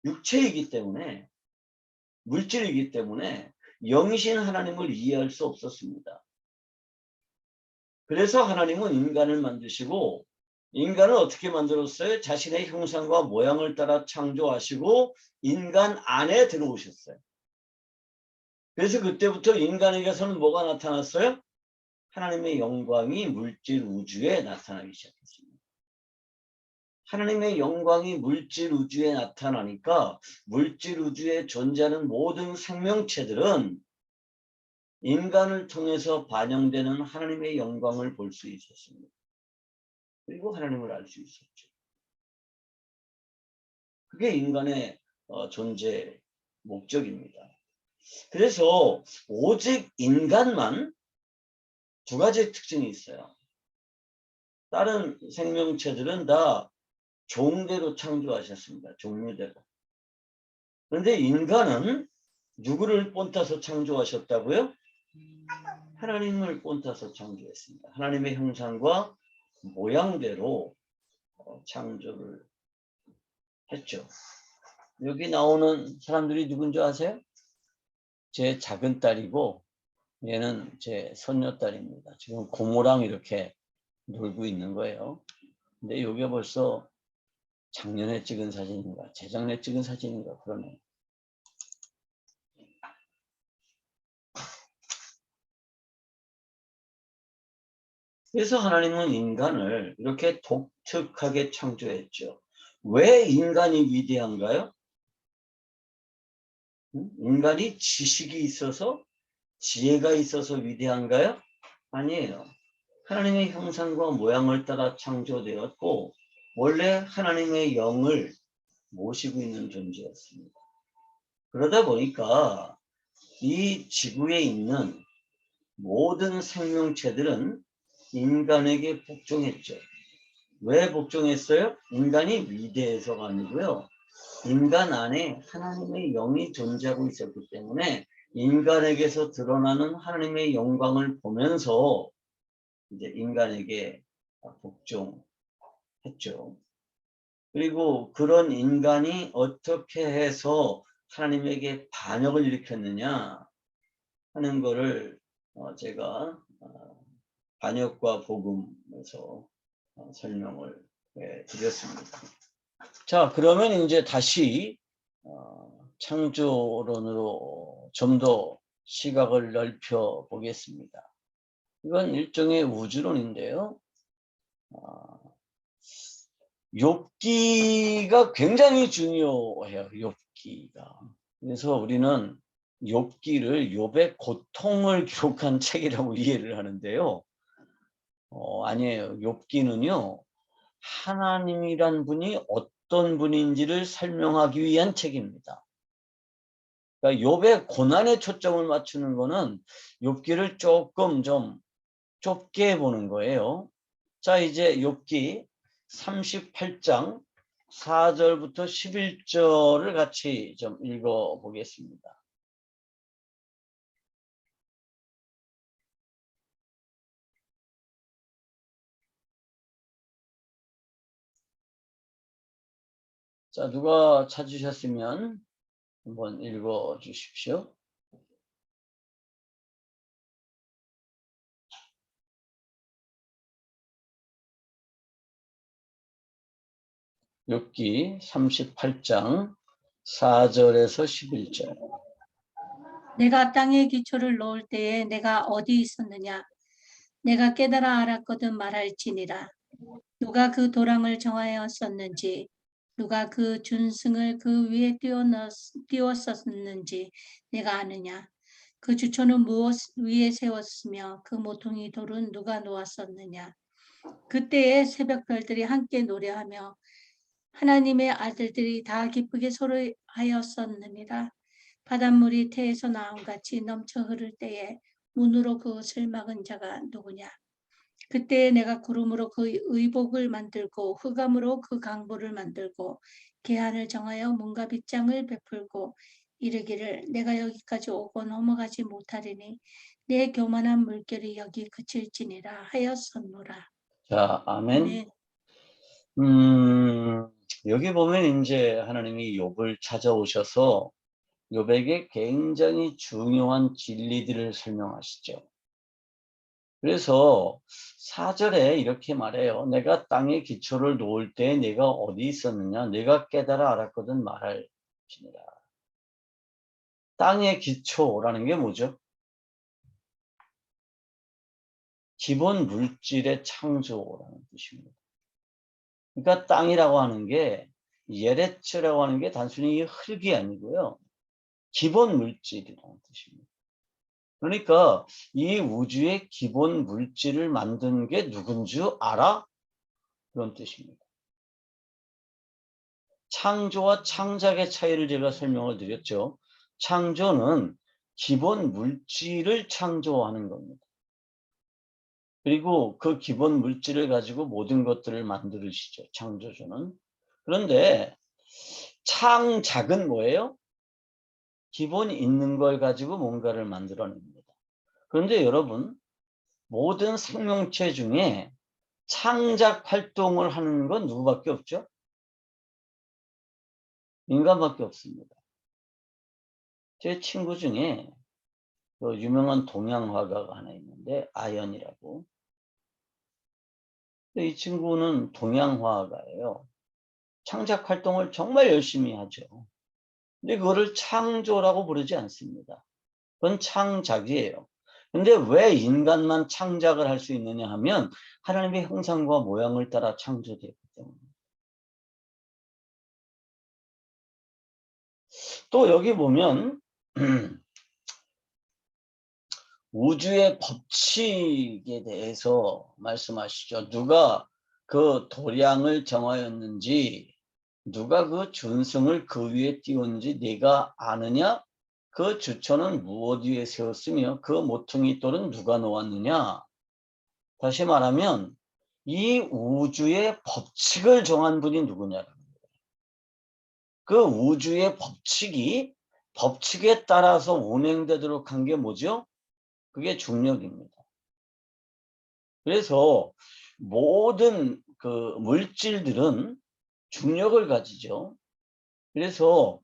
육체이기 때문에 물질이기 때문에 영이신 하나님을 이해할 수 없었습니다. 그래서 하나님은 인간을 만드시고 인간을 어떻게 만들었어요? 자신의 형상과 모양을 따라 창조하시고 인간 안에 들어오셨어요. 그래서 그때부터 인간에게서는 뭐가 나타났어요? 하나님의 영광이 물질 우주에 나타나기 시작했습니다. 하나님의 영광이 물질 우주에 나타나니까 물질 우주에 존재하는 모든 생명체들은 인간을 통해서 반영되는 하나님의 영광을 볼 수 있었습니다. 그리고 하나님을 알 수 있었죠. 그게 인간의 존재 목적입니다. 그래서 오직 인간만 두 가지 특징이 있어요. 다른 생명체들은 다 종대로 창조하셨습니다. 종류대로. 그런데 인간은 누구를 본따서 창조하셨다고요? 하나님을 본따서 창조했습니다. 하나님의 형상과 모양대로 창조를 했죠. 여기 나오는 사람들이 누군지 아세요? 제 작은 딸이고 얘는 제 손녀딸입니다. 지금 고모랑 이렇게 놀고 있는 거예요. 근데 이게 벌써 작년에 찍은 사진인가 재작년에 찍은 사진인가 그러네. 그래서 하나님은 인간을 이렇게 독특하게 창조했죠. 왜 인간이 위대한가요? 인간이 지식이 있어서 지혜가 있어서 위대한가요? 아니에요. 하나님의 형상과 모양을 따라 창조되었고 원래 하나님의 영을 모시고 있는 존재였습니다. 그러다 보니까 이 지구에 있는 모든 생명체들은 인간에게 복종했죠. 왜 복종했어요? 인간이 위대해서가 아니고요. 인간 안에 하나님의 영이 존재하고 있었기 때문에 인간에게서 드러나는 하나님의 영광을 보면서 이제 인간에게 복종했죠. 그리고 그런 인간이 어떻게 해서 하나님에게 반역을 일으켰느냐 하는 거를 제가 반역과 복음에서 설명을 드렸습니다. 자, 그러면 이제 다시 창조론으로 좀 더 시각을 넓혀 보겠습니다. 이건 일종의 우주론인데요. 욥기가 굉장히 중요해요. 욥기가. 그래서 우리는 욥기를 욥의 고통을 기록한 책이라고 이해를 하는데요. 아니에요. 욥기는요. 하나님이란 분이 어떤 분인지를 설명하기 위한 책입니다. 그러니까 욥의 고난에 초점을 맞추는 거는 욥기를 조금 좀 좁게 보는 거예요. 자, 이제 욥기 38장 4절부터 11절을 같이 좀 읽어 보겠습니다. 자, 누가 찾으셨으면 한번 읽어 주십시오. 욥기 38장 4절에서 11절. 내가 땅에 기초를 놓을 때에 내가 어디 있었느냐? 내가 깨달아 알았거든 말할지니라. 누가 그 도랑을 정하였었는지, 누가 그 준승을 그 위에 띄웠었는지 내가 아느냐? 그 주초는 무엇 위에 세웠으며 그 모퉁이 돌은 누가 놓았었느냐? 그때에 새벽별들이 함께 노래하며 하나님의 아들들이 다 기쁘게 소리하였었느니라. 바닷물이 태에서 나온 같이 넘쳐 흐를 때에 문으로 그것을 막은 자가 누구냐? 그때에 내가 구름으로 그 의복을 만들고 흑암으로 그 강보를 만들고 계한을 정하여 문과 빗장을 베풀고 이르기를 내가 여기까지 오고 넘어가지 못하리니 내 교만한 물결이 여기 그칠지니라 하였었노라. 자, 아멘. 아멘. 여기 보면 이제 하나님이 욥을 찾아오셔서 욥에게 굉장히 중요한 진리들을 설명하시죠. 그래서 4절에 이렇게 말해요. 내가 땅에 기초를 놓을 때 내가 어디 있었느냐? 내가 깨달아 알았거든 말할지니라. 땅의 기초라는 게 뭐죠? 기본 물질의 창조라는 뜻입니다. 그러니까 땅이라고 하는 게 예레츠라고 하는 게 단순히 흙이 아니고요. 기본 물질이라는 뜻입니다. 그러니까 이 우주의 기본 물질을 만든 게 누군 줄 알아? 그런 뜻입니다. 창조와 창작의 차이를 제가 설명을 드렸죠. 창조는 기본 물질을 창조하는 겁니다. 그리고 그 기본 물질을 가지고 모든 것들을 만들으시죠. 창조주는. 그런데 창작은 뭐예요? 기본 있는 걸 가지고 뭔가를 만들어냅니다. 그런데 여러분, 모든 생명체 중에 창작 활동을 하는 건 누구밖에 없죠? 인간밖에 없습니다. 제 친구 중에 그 유명한 동양 화가가 하나 있는데 아연이라고. 이 친구는 동양 화가예요. 창작 활동을 정말 열심히 하죠. 근데 그거를 창조라고 부르지 않습니다. 그건 창작이에요. 근데 왜 인간만 창작을 할 수 있느냐 하면 하나님의 형상과 모양을 따라 창조되기 때문에. 또 여기 보면 우주의 법칙에 대해서 말씀하시죠. 누가 그 도량을 정하였는지, 누가 그 준승을 그 위에 띄웠는지 네가 아느냐? 그 주초는 무엇 위에 세웠으며 그 모퉁이 돌은 누가 놓았느냐? 다시 말하면 이 우주의 법칙을 정한 분이 누구냐? 그 우주의 법칙에 따라서 운행되도록 한 게 뭐죠? 그게 중력입니다. 그래서 모든 그 물질들은 중력을 가지죠. 그래서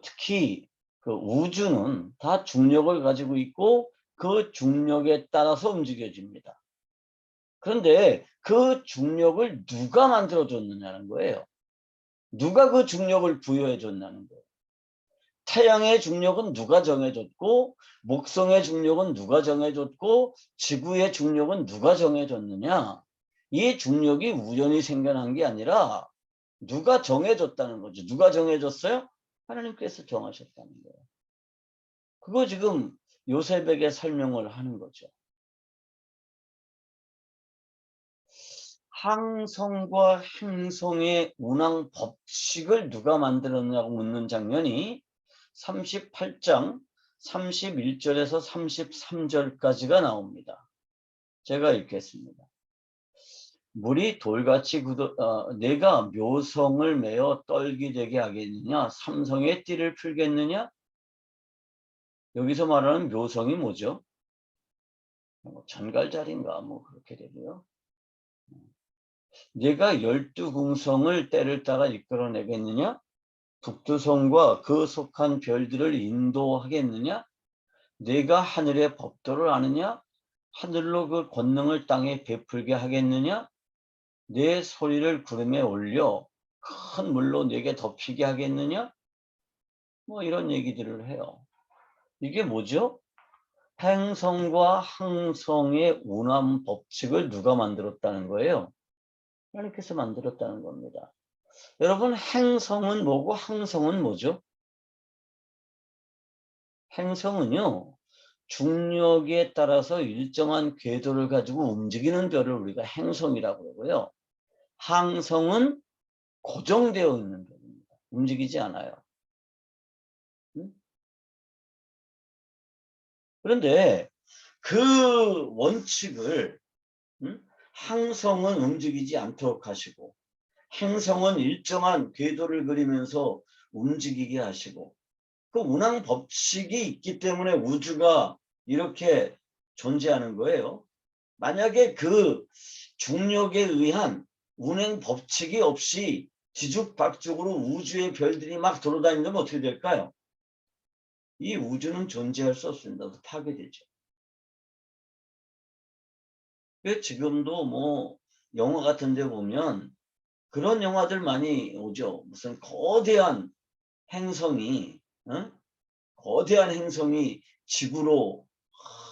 특히 그 우주는 다 중력을 가지고 있고 그 중력에 따라서 움직여집니다. 그런데 그 중력을 누가 만들어줬느냐는 거예요. 누가 그 중력을 부여해 줬냐는 거예요. 태양의 중력은 누가 정해줬고, 목성의 중력은 누가 정해줬고, 지구의 중력은 누가 정해줬느냐? 이 중력이 우연히 생겨난 게 아니라 누가 정해줬다는 거죠. 누가 정해줬어요? 하나님께서 정하셨다는 거예요. 그거 지금 요셉에게 설명을 하는 거죠. 항성과 행성의 운항 법칙을 누가 만들었냐고 묻는 장면이 38장 31절에서 33절까지가 나옵니다. 제가 읽겠습니다. 물이 돌같이 내가 묘성을 메어 떨기 되게 하겠느냐? 삼성의 띠를 풀겠느냐? 여기서 말하는 묘성이 뭐죠? 전갈자리인가 뭐 그렇게 되고요. 내가 12궁성을 때를 따라 이끌어내겠느냐? 북두성과 그 속한 별들을 인도하겠느냐? 내가 하늘의 법도를 아느냐? 하늘로 그 권능을 땅에 베풀게 하겠느냐? 내 소리를 구름에 올려 큰 물로 내게 덮이게 하겠느냐? 뭐 이런 얘기들을 해요. 이게 뭐죠? 행성과 항성의 운항 법칙을 누가 만들었다는 거예요? 하나님께서 만들었다는 겁니다. 여러분, 행성은 뭐고 항성은 뭐죠? 행성은요, 중력에 따라서 일정한 궤도를 가지고 움직이는 별을 우리가 행성이라고 그러고요. 항성은 고정되어 있는 별입니다. 움직이지 않아요. 그런데 그 원칙을 항성은 움직이지 않도록 하시고 행성은 일정한 궤도를 그리면서 움직이게 하시고 그 운항 법칙이 있기 때문에 우주가 이렇게 존재하는 거예요. 만약에 그 중력에 의한 운행 법칙이 없이 뒤죽박죽으로 우주의 별들이 막 돌아다니면 어떻게 될까요? 이 우주는 존재할 수 없습니다. 파괴되죠. 지금도 뭐 영화 같은 데 보면 그런 영화들 많이 오죠. 무슨 거대한 행성이 거대한 행성이 지구로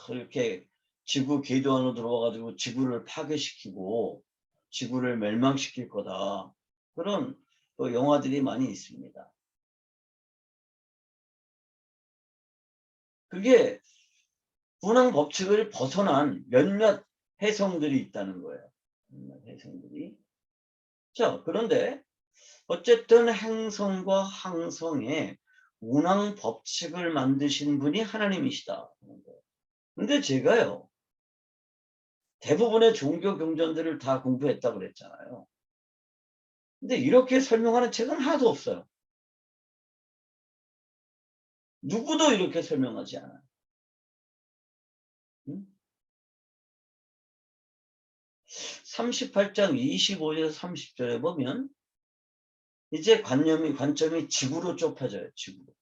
이렇게 지구 궤도 안으로 들어와가지고 지구를 파괴시키고 지구를 멸망시킬 거다. 그런 영화들이 많이 있습니다. 그게 운항 법칙을 벗어난 몇몇 해성들이 있다는 거예요. 몇몇 해성들이. 자, 그런데 어쨌든 행성과 항성의 운항 법칙을 만드신 분이 하나님이시다. 근데 제가요, 대부분의 종교 경전들을 다 공부했다고 그랬잖아요. 근데 이렇게 설명하는 책은 하나도 없어요. 누구도 이렇게 설명하지 않아요. 38장 25절에서 30절에 보면 이제 관점이 지구로 좁혀져요. 지구로.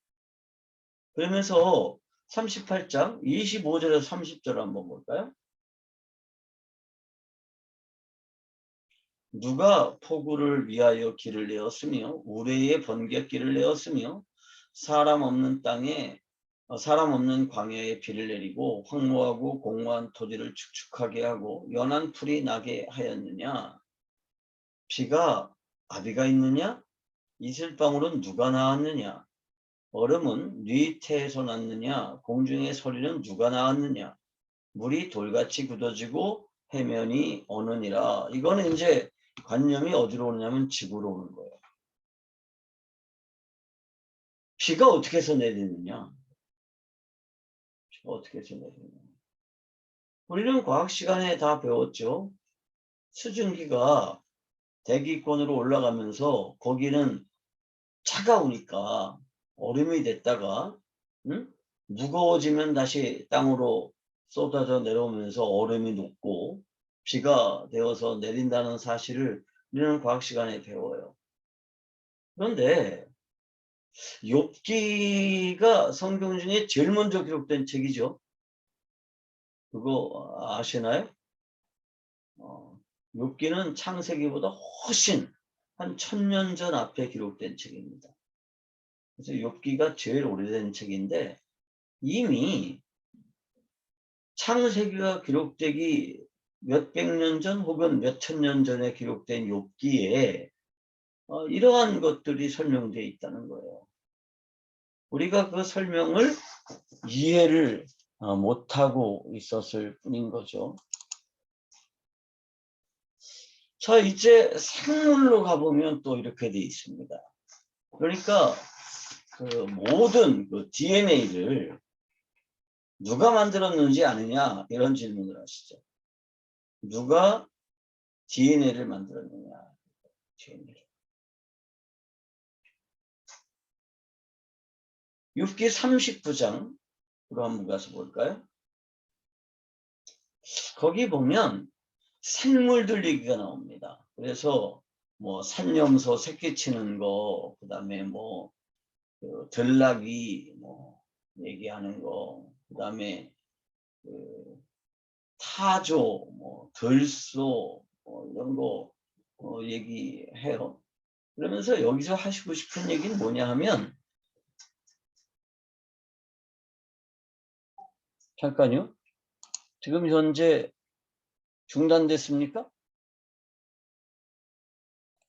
그러면서 38장 25절에서 30절 한번 볼까요? 누가 폭우를 위하여 길을 내었으며 우레의 번갯길을 내었으며 사람 없는 광야에 비를 내리고 황무하고 공허한 토지를 축축하게 하고 연한 풀이 나게 하였느냐? 비가 아비가 있느냐? 이슬방울은 누가 낳았느냐? 얼음은 네 태에서 났느냐? 공중의 소리는 누가 낳았느냐? 물이 돌같이 굳어지고 해면이 어느니라. 이거는 이제 관념이 어디로 오냐면 지구로 오는 거예요. 비가 어떻게 해서 내리느냐? 비가 어떻게 해서 내리느냐? 우리는 과학 시간에 다 배웠죠. 수증기가 대기권으로 올라가면서 거기는 차가우니까 얼음이 됐다가 무거워지면 다시 땅으로 쏟아져 내려오면서 얼음이 녹고 비가 되어서 내린다는 사실을 우리는 과학 시간에 배워요. 그런데 욥기가 성경 중에 제일 먼저 기록된 책이죠. 그거 아시나요? 욥기는 창세기보다 훨씬 한 1000년 전 앞에 기록된 책입니다. 그래서 욥기가 제일 오래된 책인데 이미 창세기가 기록되기 몇백 년 전 혹은 몇천 년 전에 기록된 욥기에 이러한 것들이 설명되어 있다는 거예요. 우리가 그 설명을 이해를 못하고 있었을 뿐인 거죠. 자, 이제 생물로 가보면 또 이렇게 돼 있습니다. 그러니까 그 모든 그 DNA를 누가 만들었는지 아느냐, 이런 질문을 하시죠. 누가 DNA를 만들었느냐. DNA를. 6기 39장으로 한번 가서 볼까요? 거기 보면 생물들 얘기가 나옵니다. 그래서 뭐 산염소 새끼 치는 거, 그다음에 뭐 그 들나귀 뭐 얘기하는 거, 그다음에 그 타조, 뭐 들소 뭐 이런 거 얘기해요. 그러면서 여기서 하시고 싶은 얘기는 뭐냐 하면, 잠깐요. 지금 현재 중단됐습니까?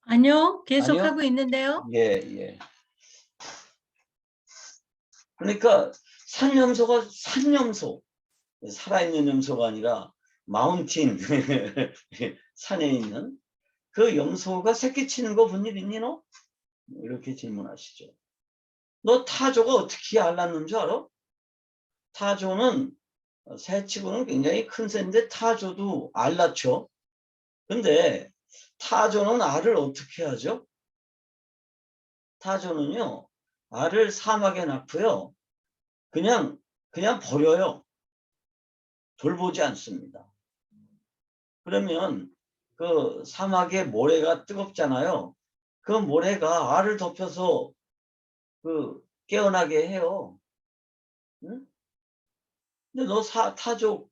아니요, 아니요? 계속하고 있는데요. 예, 예. 그러니까 산염소가 산염소, 살아있는 염소가 아니라 마운틴, 산에 있는 그 염소가 새끼 치는 거 본 일 있니 너? 이렇게 질문하시죠. 너 타조가 어떻게 알랐는 줄 알아? 타조는 새치고는 굉장히 큰 새인데 타조도 알 낳죠. 근데 타조는 알을 어떻게 하죠? 타조는요, 알을 사막에 낳고요. 그냥 버려요. 돌보지 않습니다. 그러면 그 사막의 모래가 뜨겁잖아요. 그 모래가 알을 덮여서 그 깨어나게 해요. 응? 근데 너 타조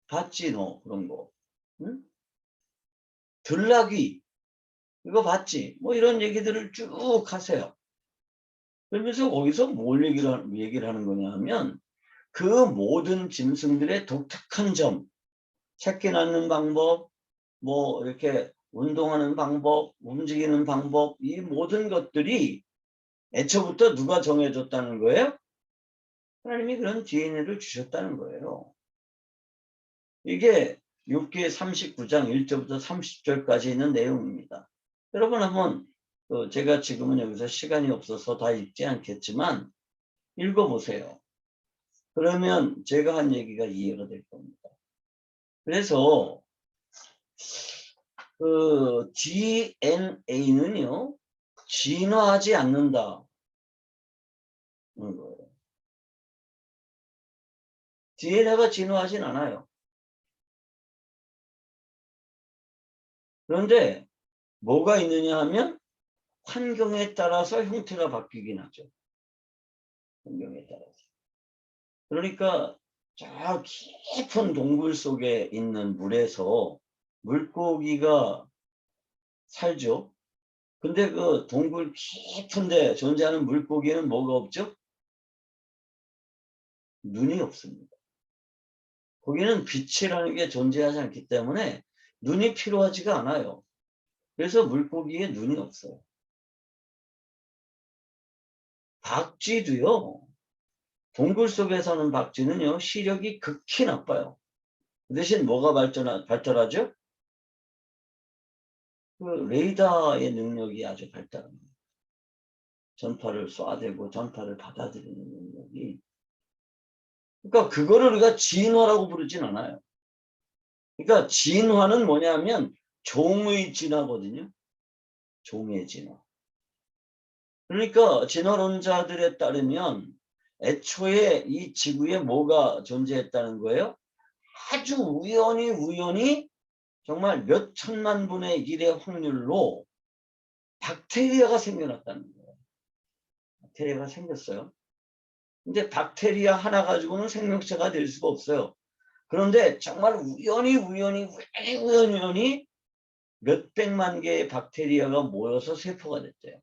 봤지 너 그런 거? 응? 들나귀 이거 봤지? 뭐 이런 얘기들을 쭉 하세요. 그러면서 거기서 뭘 얘기를 하는 거냐 하면 그 모든 짐승들의 독특한 점, 새끼 낳는 방법, 뭐 이렇게 운동하는 방법, 움직이는 방법, 이 모든 것들이 애초부터 누가 정해줬다는 거예요? 하나님이 그런 DNA를 주셨다는 거예요. 이게 6기 39장 1절부터 30절까지 있는 내용입니다. 여러분 한번 제가 지금은 여기서 시간이 없어서 다 읽지 않겠지만 읽어보세요. 그러면 제가 한 얘기가 이해가 될 겁니다. 그래서 그 DNA는요 진화하지 않는다. DNA가 진화하진 않아요. 그런데 뭐가 있느냐 하면 환경에 따라서 형태가 바뀌긴 하죠. 환경에 따라서. 그러니까 저 깊은 동굴 속에 있는 물에서 물고기가 살죠. 근데 그 동굴 깊은데 존재하는 물고기는 뭐가 없죠? 눈이 없습니다. 거기는 빛이라는 게 존재하지 않기 때문에 눈이 필요하지가 않아요. 그래서 물고기에 눈이 없어요. 박쥐도요. 동굴 속에 사는 박쥐는요. 시력이 극히 나빠요. 그 대신 뭐가 발달하죠? 그 레이더의 능력이 아주 발달합니다. 전파를 쏴대고 전파를 받아들이는 능력이. 그러니까 그거를 우리가 진화라고 부르진 않아요. 그러니까 진화는 뭐냐면 종의 진화거든요. 종의 진화. 그러니까 진화론자들에 따르면 애초에 이 지구에 뭐가 존재했다는 거예요? 아주 우연히 정말 몇 천만 분의 1의 확률로 박테리아가 생겨났다는 거예요. 박테리아가 생겼어요. 근데 박테리아 하나 가지고는 생명체가 될 수가 없어요. 그런데 정말 우연히 몇백만 개의 박테리아가 모여서 세포가 됐대요.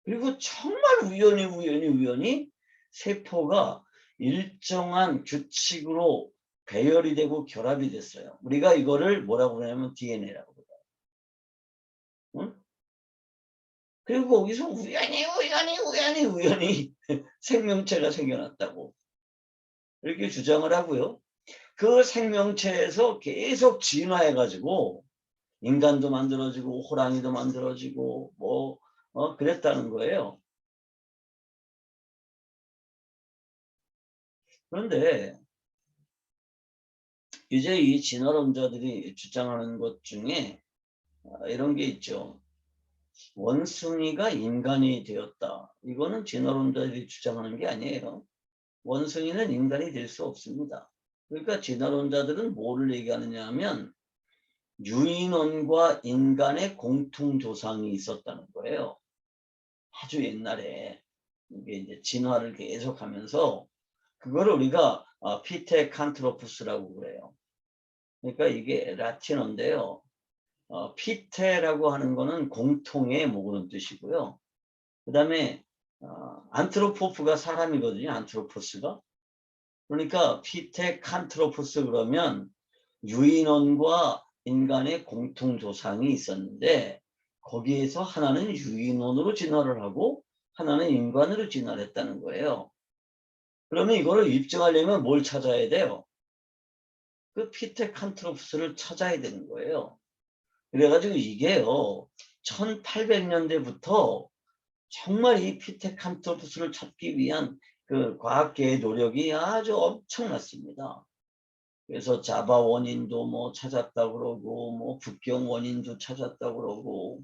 그리고 정말 우연히 세포가 일정한 규칙으로 배열이 되고 결합이 됐어요. 우리가 이거를 뭐라고 그러냐면 DNA라고 그래요. 응? 그리고 거기서 우연히 생명체가 생겨났다고 이렇게 주장을 하고요. 그 생명체에서 계속 진화해가지고 인간도 만들어지고 호랑이도 만들어지고 그랬다는 거예요. 그런데 이제 이 진화론자들이 주장하는 것 중에 이런 게 있죠. 원숭이가 인간이 되었다. 이거는 진화론자들이 주장하는 게 아니에요. 원숭이는 인간이 될 수 없습니다. 그러니까 진화론자들은 뭐를 얘기하느냐 하면 유인원과 인간의 공통조상이 있었다는 거예요. 아주 옛날에 이게 이제 진화를 계속하면서 그거를 우리가 피테칸트로푸스라고 그래요. 그러니까 이게 라틴어인데요. 피테라고 하는 거는 공통의 뭐 그런 뜻이고요. 그 다음에 안트로포프가 사람이거든요. 안트로포스가. 그러니까 피테칸트로푸스 그러면 유인원과 인간의 공통조상이 있었는데 거기에서 하나는 유인원으로 진화를 하고 하나는 인간으로 진화를 했다는 거예요. 그러면 이거를 입증하려면 뭘 찾아야 돼요? 그 피테칸트로푸스를 찾아야 되는 거예요. 그래가지고 이게요 1800년대부터 정말 이 피테칸트로푸스를 찾기 위한 그 과학계의 노력이 아주 엄청났습니다. 그래서 자바 원인도 뭐 찾았다 그러고 뭐 북경 원인도 찾았다 그러고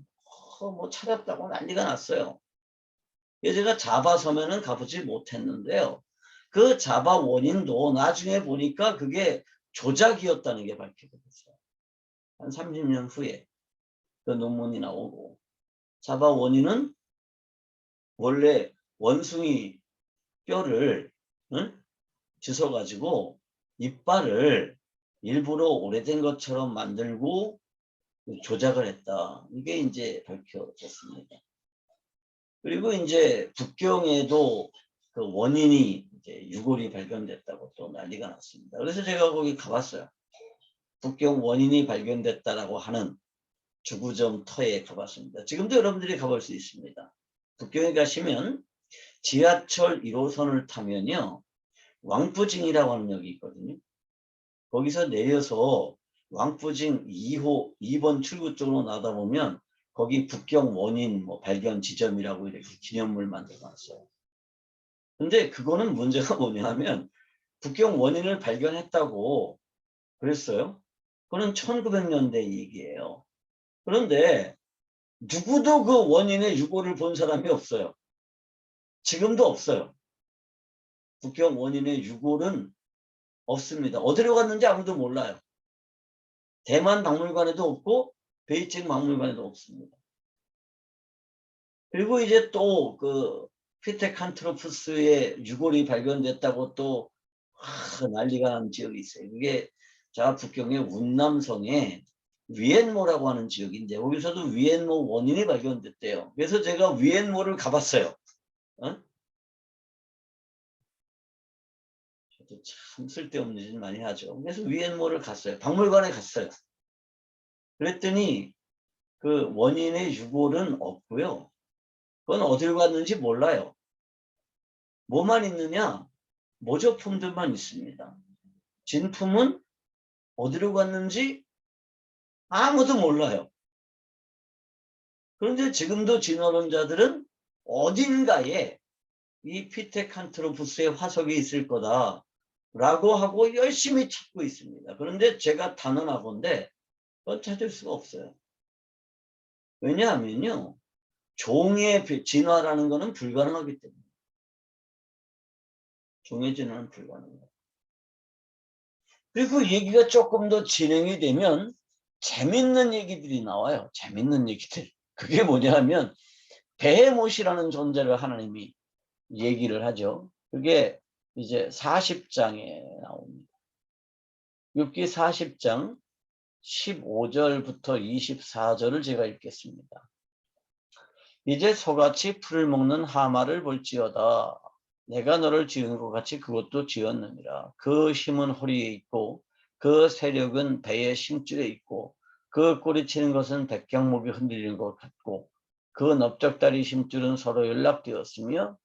뭐 찾았다고 난리가 났어요. 그래서 제가 자바 섬에는 가보지 못했는데요. 그 자바 원인도 나중에 보니까 그게 조작이었다는 게 밝혀졌어요. 한 30년 후에 그 논문이 나오고 자바 원인은 원래 원숭이 뼈를 주워가지고 이빨을 일부러 오래된 것처럼 만들고 조작을 했다. 이게 이제 밝혀졌습니다. 그리고 이제 북경에도 그 원인이 이제 유골이 발견됐다고 또 난리가 났습니다. 그래서 제가 거기 가봤어요. 북경 원인이 발견됐다라고 하는 주구점 터에 가봤습니다. 지금도 여러분들이 가볼 수 있습니다. 북경에 가시면 지하철 1호선을 타면요. 왕부징이라고 하는 역이 있거든요. 거기서 내려서 왕부징 2번 출구 쪽으로 나다 보면 거기 북경 원인 발견 지점이라고 이렇게 기념물 만들어 놨어요. 근데 그거는 문제가 뭐냐면 북경 원인을 발견했다고 그랬어요. 그건 1900년대 얘기예요. 그런데 누구도 그 원인의 유골을 본 사람이 없어요. 지금도 없어요. 북경 원인의 유골은 없습니다. 어디로 갔는지 아무도 몰라요. 대만 박물관에도 없고 베이징 박물관에도 없습니다. 그리고 이제 또 그 피테칸트로푸스의 유골이 발견됐다고 또 난리가 난 지역이 있어요. 그게 북경의 운남성에 위엔모라고 하는 지역인데 거기서도 위엔모 원인이 발견됐대요. 그래서 제가 위엔모를 가봤어요. 저도 참 쓸데없는 짓 많이 하죠. 그래서 위엔모를 갔어요. 박물관에 갔어요. 그랬더니 그 원인의 유골은 없고요. 그건 어디로 갔는지 몰라요. 뭐만 있느냐? 모조품들만 있습니다. 진품은 어디로 갔는지 아무도 몰라요. 그런데 지금도 진화론자들은 어딘가에 이 피테칸트로푸스의 화석이 있을 거다라고 하고 열심히 찾고 있습니다. 그런데 제가 단언하건대 그건 찾을 수가 없어요. 왜냐하면요. 종의 진화라는 것은 불가능하기 때문에. 종의 진화는 불가능해요. 그리고 얘기가 조금 더 진행이 되면 재밌는 얘기들이 나와요. 재밌는 얘기들. 그게 뭐냐 하면 베헤못이라는 존재를 하나님이 얘기를 하죠. 그게 이제 40장에 나옵니다. 욥기 40장 15절부터 24절을 제가 읽겠습니다. 이제 소같이 풀을 먹는 하마를 볼지어다. 내가 너를 지은 것 같이 그것도 지었느니라. 그 힘은 허리에 있고 그 세력은 배의 심줄에 있고 그 꼬리치는 것은 백향목이 흔들리는 것 같고 그 넓적다리 심줄은 서로 연락되었으며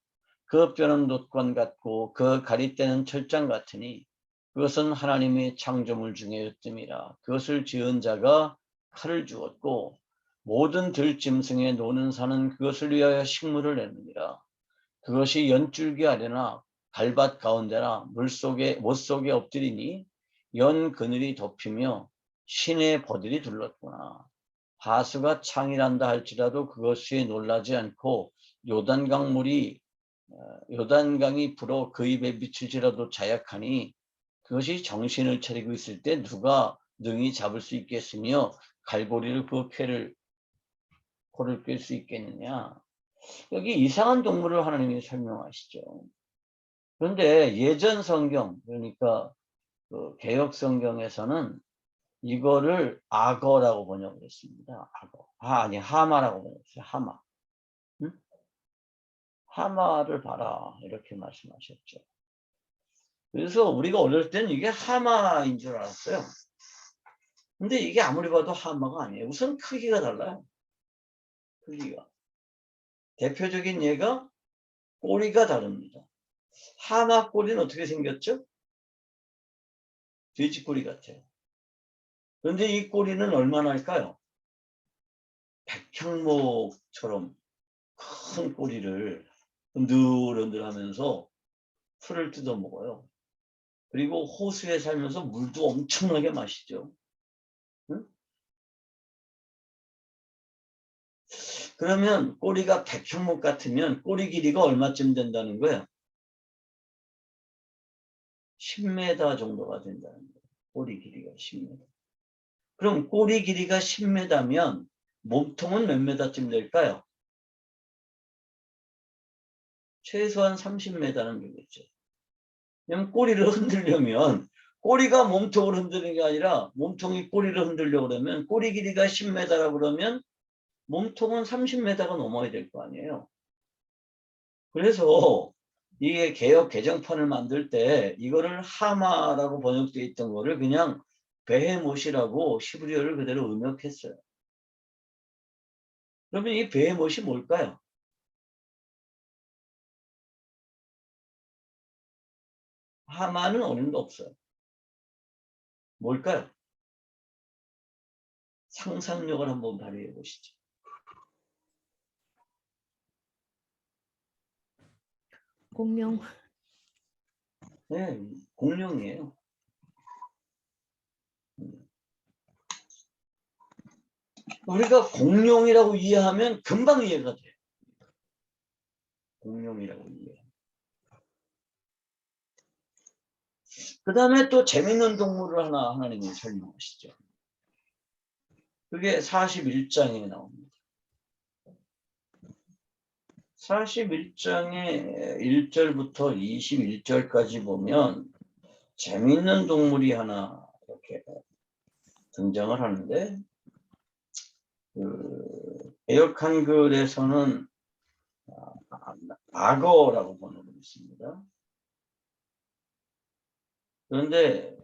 그 뼈는 놋관 같고 그 가리대는 철장 같으니 그것은 하나님의 창조물 중에 으뜸이라. 그것을 지은 자가 칼을 주었고 모든 들짐승의 노는 산은 그것을 위하여 식물을 내느니라. 그것이 연줄기 아래나 갈밭 가운데나 못 속에 엎드리니 연 그늘이 덮이며 신의 버들이 둘렀구나. 하수가 창이란다 할지라도 그것이 놀라지 않고 요단강이 불어 그 입에 미칠지라도 자약하니 그것이 정신을 차리고 있을 때 누가 능히 잡을 수 있겠으며 갈고리를 그 코를 꿰 수 있겠느냐. 여기 이상한 동물을 하나님이 설명하시죠. 그런데 예전 성경, 그러니까 그 개역 성경에서는 이거를 악어라고 번역을 했습니다. 악어. 아니, 하마라고 번역했어요. 하마. 응? 하마를 봐라. 이렇게 말씀하셨죠. 그래서 우리가 어릴 때는 이게 하마인 줄 알았어요. 근데 이게 아무리 봐도 하마가 아니에요. 우선 크기가 달라요. 크기가. 대표적인 예가 꼬리가 다릅니다. 하마 꼬리는 어떻게 생겼죠? 돼지 꼬리 같아요. 그런데 이 꼬리는 얼마나 할까요? 백향목처럼 큰 꼬리를 흔들흔들 하면서 풀을 뜯어 먹어요. 그리고 호수에 살면서 물도 엄청나게 마시죠. 응? 그러면 꼬리가 백향목 같으면 꼬리 길이가 얼마쯤 된다는 거예요? 10m 정도가 된다는 거예요. 꼬리 길이가 10m. 그럼 꼬리 길이가 10m면 몸통은 몇 m쯤 될까요? 최소한 30m는 되겠죠. 그럼 꼬리를 흔들려면 꼬리가 몸통을 흔드는 게 아니라 몸통이 꼬리를 흔들려고 그러면 꼬리 길이가 10m라고 그러면 몸통은 30m가 넘어야 될 거 아니에요. 그래서 이게 개역 개정판을 만들 때 이거를 하마라고 번역되어 있던 거를 그냥 베헤못이라고 히브리어를 그대로 음역했어요. 그러면 이 베헤못이 뭘까요? 하마는 어림도 없어요. 뭘까요? 상상력을 한번 발휘해 보시죠. 공룡. 네, 공룡이에요. 우리가 공룡이라고 이해하면 금방 이해가 돼요. 공룡이라고 이해. 그 다음에 또 재밌는 동물을 하나님이 설명하시죠. 그게 41장에 나옵니다. 41장의 1절부터 21절까지 보면 재밌는 동물이 하나 이렇게 등장을 하는데 그 개역 한글에서는 악어라고 번역을 했습니다. 그런데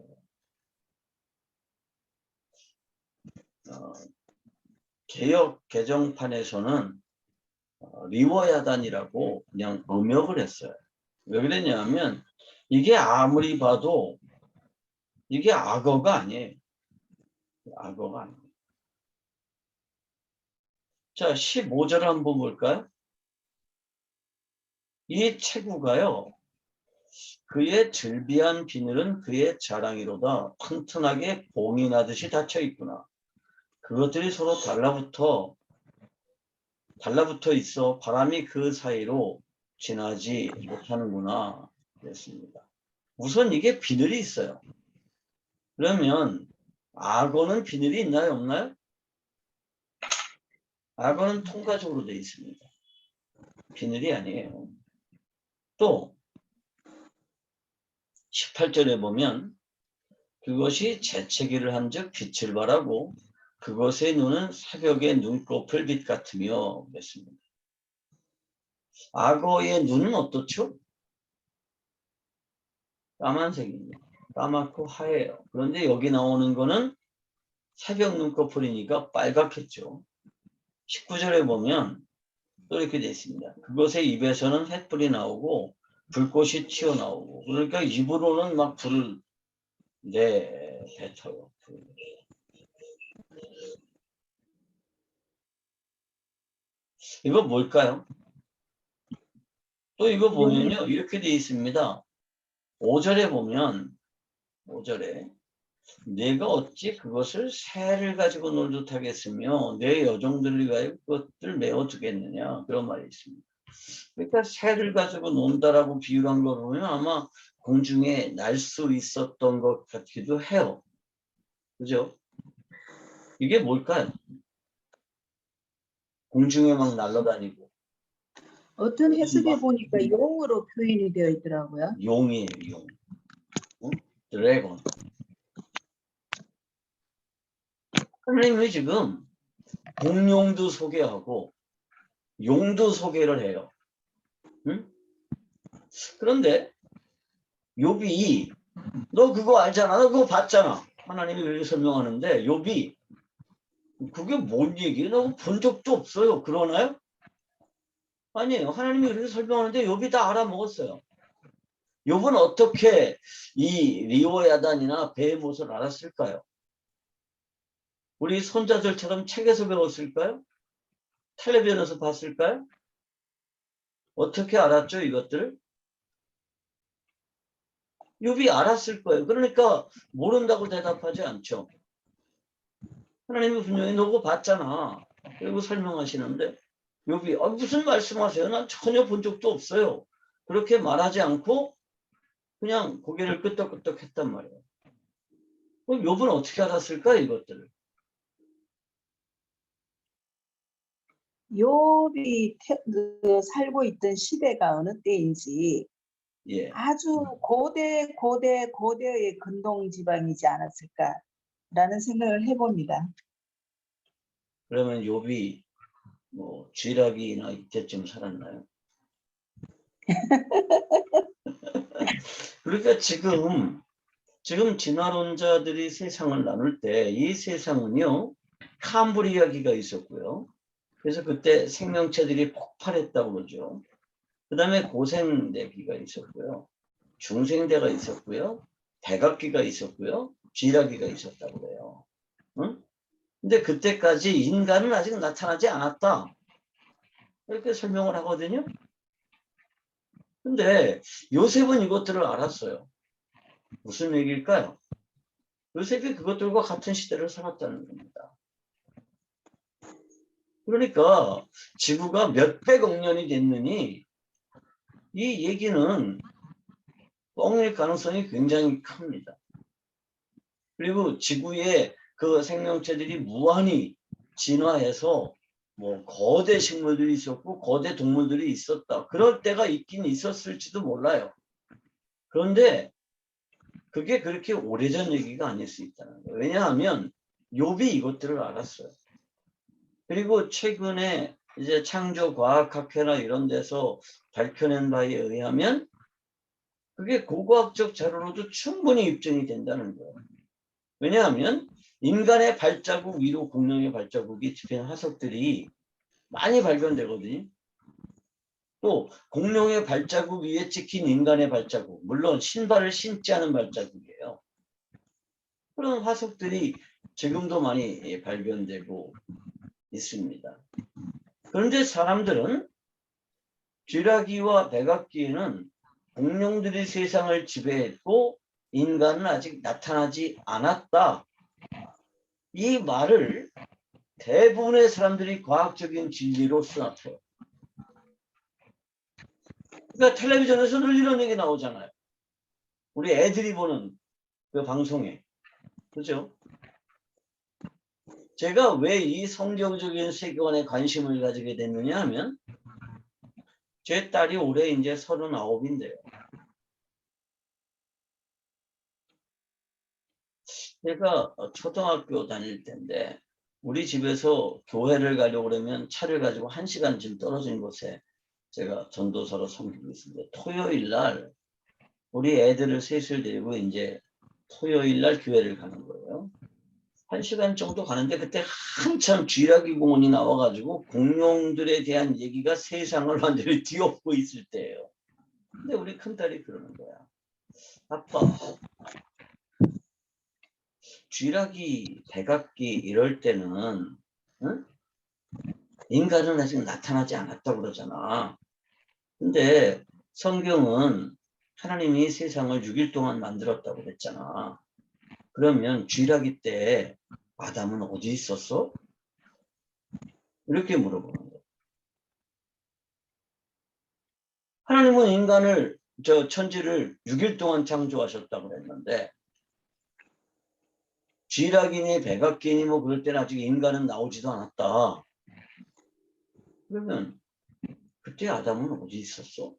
개역 개정판에서는 리워야단이라고 그냥 음역을 했어요. 왜 그랬냐면 이게 아무리 봐도 이게 악어가 아니에요. 악어가 아니에요. 자, 15절 한번 볼까요? 이 체구가요. 그의 즐비한 비늘은 그의 자랑이로다. 튼튼하게 봉이 나듯이 닫혀 있구나. 그것들이 서로 달라붙어 있어 바람이 그 사이로 지나지 못하는구나. 그랬습니다. 우선 이게 비늘이 있어요. 그러면 악어는 비늘이 있나요? 없나요? 악어는 통과적으로 되어 있습니다. 비늘이 아니에요. 또 18절에 보면 그것이 재채기를 한즉 빛을 발하고 그것의 눈은 새벽의 눈꺼풀 빛 같으며 그랬습니다. 악어의 눈은 어떻죠? 까만색입니다. 까맣고 하얘요. 그런데 여기 나오는 거는 새벽 눈꺼풀이니까 빨갛겠죠. 19절에 보면 또 이렇게 돼 있습니다. 그것의 입에서는 횃불이 나오고 불꽃이 튀어나오고 그러니까 입으로는 막 불을 뱉어요. 이거 뭘까요? 또 이거 보면요. 이렇게 돼 있습니다. 5절에 보면 5절에 내가 어찌 그것을 새를 가지고 놀듯 하겠으며 내 여종들을 위하여 그것들 메어두겠느냐 그런 말이 있습니다. 그러니까 새를 가지고 논다라고 비유한 걸 보면 아마 공중에 날 수 있었던 것 같기도 해요. 그죠? 이게 뭘까요? 공중에 막 날아다니고 어떤 해석에 보니까 용으로 표현이 되어 있더라고요. 용이에요, 용. 드래곤. 하나님이 지금 공룡도 소개하고 용도 소개를 해요. 응? 그런데 욥이 너 그거 알잖아. 너 그거 봤잖아. 하나님이 그렇게 설명하는데 욥이 그게 뭔 얘기예요? 나 본 적도 없어요. 그러나요? 아니에요. 하나님이 그렇게 설명하는데 욥이 다 알아먹었어요. 욥은 어떻게 이 리오야단이나 베헤못을 알았을까요? 우리 손자들처럼 책에서 배웠을까요? 텔레비전에서 봤을까요? 어떻게 알았죠, 이것들을? 욥이 알았을 거예요. 그러니까 모른다고 대답하지 않죠. 하나님이 분명히 너 그거 봤잖아. 그리고 설명하시는데 욥이 무슨 말씀하세요? 난 전혀 본 적도 없어요. 그렇게 말하지 않고 그냥 고개를 끄덕끄덕 했단 말이에요. 그럼 욥은 어떻게 알았을까 이것들을? 욥이 살고 있던 시대가 어느 때인지 예. 아주 고대의 근동 지방이지 않았을까라는 생각을 해봅니다. 그러면 욥이 뭐 쥐락이나 이때쯤 살았나요? 그러니까 지금 진화론자들이 세상을 나눌 때 이 세상은요 캄브리아기가 있었고요. 그래서 그때 생명체들이 폭발했다고 그러죠. 그 다음에 고생대기가 있었고요. 중생대가 있었고요. 백악기가 있었고요. 쥐라기가 있었다고 그래요. 응? 근데 그때까지 인간은 아직 나타나지 않았다. 이렇게 설명을 하거든요. 근데 요셉은 이것들을 알았어요. 무슨 얘기일까요? 요셉이 그것들과 같은 시대를 살았다는 겁니다. 그러니까 지구가 몇백억 년이 됐느니 이 얘기는 뻥일 가능성이 굉장히 큽니다. 그리고 지구에 그 생명체들이 무한히 진화해서 뭐 거대 식물들이 있었고 거대 동물들이 있었다. 그럴 때가 있긴 있었을지도 몰라요. 그런데 그게 그렇게 오래전 얘기가 아닐 수 있다는 거예요. 왜냐하면 욥이 이것들을 알았어요. 그리고 최근에 이제 창조과학학회나 이런 데서 밝혀낸 바에 의하면 그게 고고학적 자료로도 충분히 입증이 된다는 거예요. 왜냐하면 인간의 발자국 위로 공룡의 발자국이 찍힌 화석들이 많이 발견되거든요. 또 공룡의 발자국 위에 찍힌 인간의 발자국, 물론 신발을 신지 않은 발자국이에요. 그런 화석들이 지금도 많이 발견되고 있습니다. 그런데 사람들은 쥐라기와 백악기에는 공룡들이 세상을 지배했고 인간은 아직 나타나지 않았다. 이 말을 대부분의 사람들이 과학적인 진리로 수납해요. 그러니까 텔레비전에서 늘 이런 얘기 나오잖아요. 우리 애들이 보는 그 방송에. 그죠? 제가 왜 이 성경적인 세계관에 관심을 가지게 됐느냐 하면 제 딸이 올해 이제 39인데요. 제가 초등학교 다닐 때인데 우리 집에서 교회를 가려고 그러면 차를 가지고 1시간쯤 떨어진 곳에 제가 전도사로 섬기고 있습니다. 토요일 날 우리 애들을 셋을 데리고 이제 토요일 날 교회를 가는 거예요. 1시간 정도 가는데 그때 한참 쥐라기 공원이 나와가지고 공룡들에 대한 얘기가 세상을 완전히 뒤엎고 있을 때예요. 근데 우리 큰딸이 그러는 거야. 아빠, 쥐라기, 백악기 이럴 때는 응? 인간은 아직 나타나지 않았다고 그러잖아. 근데 성경은 하나님이 세상을 6일 동안 만들었다고 그랬잖아. 그러면 쥐라기 때 아담은 어디 있었어? 이렇게 물어보는 거야. 하나님은 인간을 천지를 6일 동안 창조하셨다고 그랬는데 쥐라기니 백악기니 뭐 그럴 때는 아직 인간은 나오지도 않았다. 그러면 그때 아담은 어디 있었어?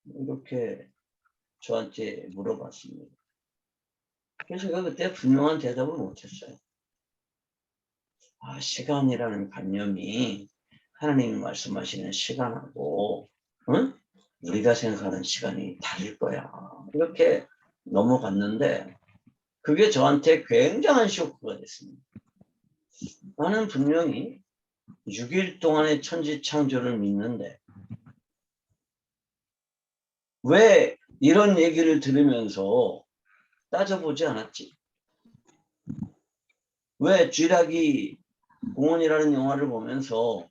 이렇게 저한테 물어봤습니다. 그래서 제가 그때 분명한 대답을 못했어요. 아, 시간이라는 관념이 하나님이 말씀하시는 시간하고 응? 우리가 생각하는 시간이 다를 거야. 이렇게 넘어갔는데 그게 저한테 굉장한 쇼크가 됐습니다. 나는 분명히 6일 동안의 천지 창조를 믿는데 왜 이런 얘기를 들으면서 따져보지 않았지? 왜 쥐라기 공원이라는 영화를 보면서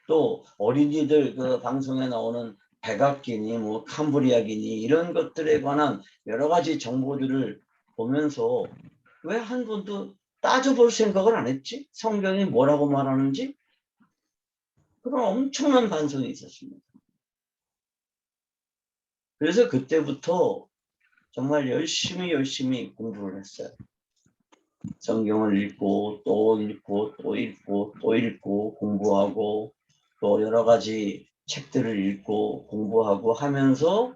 또 어린이들 그 방송에 나오는 백악기니 뭐 캄브리아기니 이런 것들에 관한 여러 가지 정보들을 보면서 왜 한 번도 따져볼 생각을 안 했지? 성경이 뭐라고 말하는지? 그런 엄청난 반성이 있었습니다. 그래서 그때부터 정말 열심히 공부를 했어요. 성경을 읽고 또 읽고 또 읽고 또 읽고 공부하고 또 여러 가지 책들을 읽고 공부하고 하면서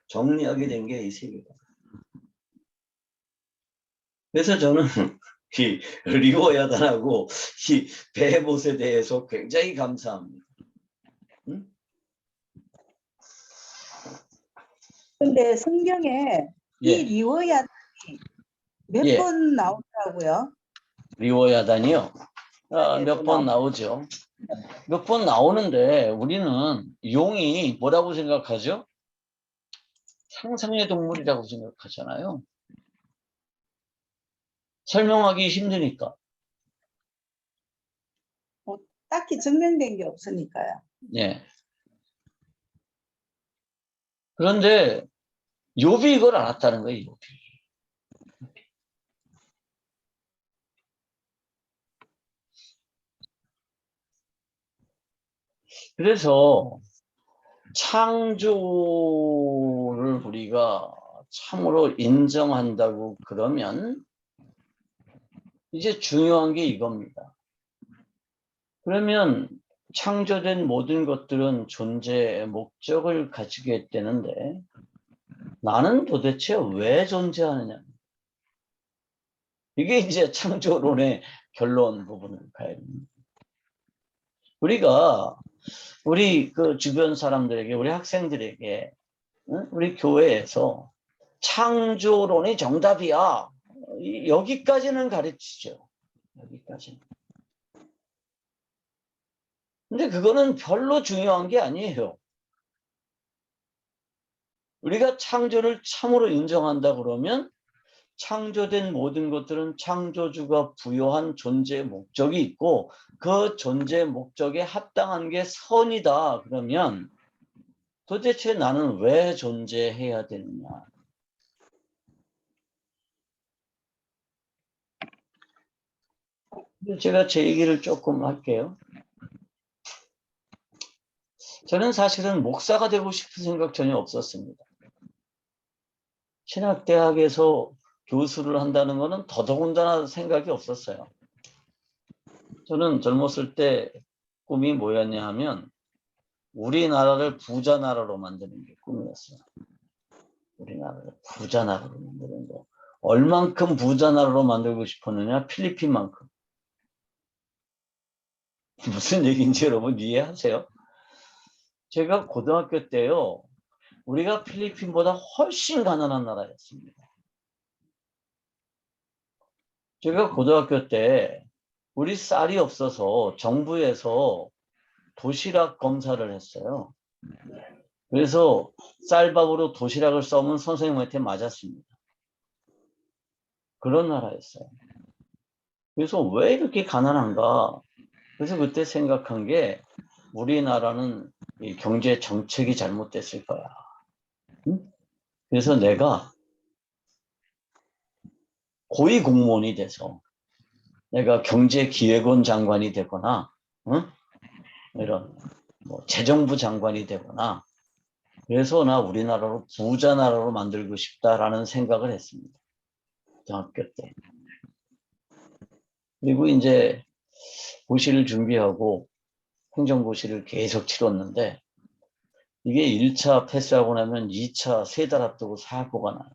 정리하게 된 게 이 세계다. 그래서 저는 이 리워야단하고 이 베헤못에 대해서 굉장히 감사합니다. 응? 근데 성경에 이 예, 리워야단이 몇 예. 번 나오더라고요. 리워야단이요. 네, 몇 번 나오죠. 몇 번 나오는데 우리는 용이 뭐라고 생각하죠? 상상의 동물이라고 생각하잖아요. 설명하기 힘드니까. 딱히 증명된 게 없으니까요. 예. 그런데 욥이 이걸 알았다는 거예요. 욥이. 그래서 창조를 우리가 참으로 인정한다고 그러면 이제 중요한 게 이겁니다. 그러면 창조된 모든 것들은 존재의 목적을 가지게 되는데 나는 도대체 왜 존재하느냐. 이게 이제 창조론의 결론 부분을 가야 됩니다. 우리가 우리 그 주변 사람들에게, 우리 학생들에게, 우리 교회에서 창조론이 정답이야. 여기까지는 가르치죠. 여기까지는. 근데 그거는 별로 중요한 게 아니에요. 우리가 창조를 참으로 인정한다 그러면 창조된 모든 것들은 창조주가 부여한 존재의 목적이 있고 그 존재의 목적에 합당한 게 선이다. 그러면 도대체 나는 왜 존재해야 되느냐. 제가 제 얘기를 조금 할게요. 저는 사실은 목사가 되고 싶은 생각 전혀 없었습니다. 신학대학에서 교수를 한다는 것은 더더군다나 생각이 없었어요. 저는 젊었을 때 꿈이 뭐였냐 하면 우리나라를 부자 나라로 만드는 게 꿈이었어요. 우리나라를 부자 나라로 만드는 거. 얼만큼 부자 나라로 만들고 싶었느냐? 필리핀만큼. 무슨 얘기인지 여러분 이해하세요? 제가 고등학교 때요. 우리가 필리핀보다 훨씬 가난한 나라였습니다. 제가 고등학교 때 우리 쌀이 없어서 정부에서 도시락 검사를 했어요. 그래서 쌀밥으로 도시락을 써면 선생님한테 맞았습니다. 그런 나라였어요. 그래서 왜 이렇게 가난한가? 그래서 그때 생각한 게 우리나라는 이 경제 정책이 잘못됐을 거야. 응? 그래서 내가 고위 공무원이 돼서 내가 경제기획원 장관이 되거나, 응? 이런 뭐 재정부 장관이 되거나, 그래서 나 우리나라로 부자 나라로 만들고 싶다라는 생각을 했습니다. 중학교 때. 그리고 이제 고시를 준비하고 행정고시를 계속 치렀는데 이게 1차 패스하고 나면 2차 3달 앞두고 사고가 나요.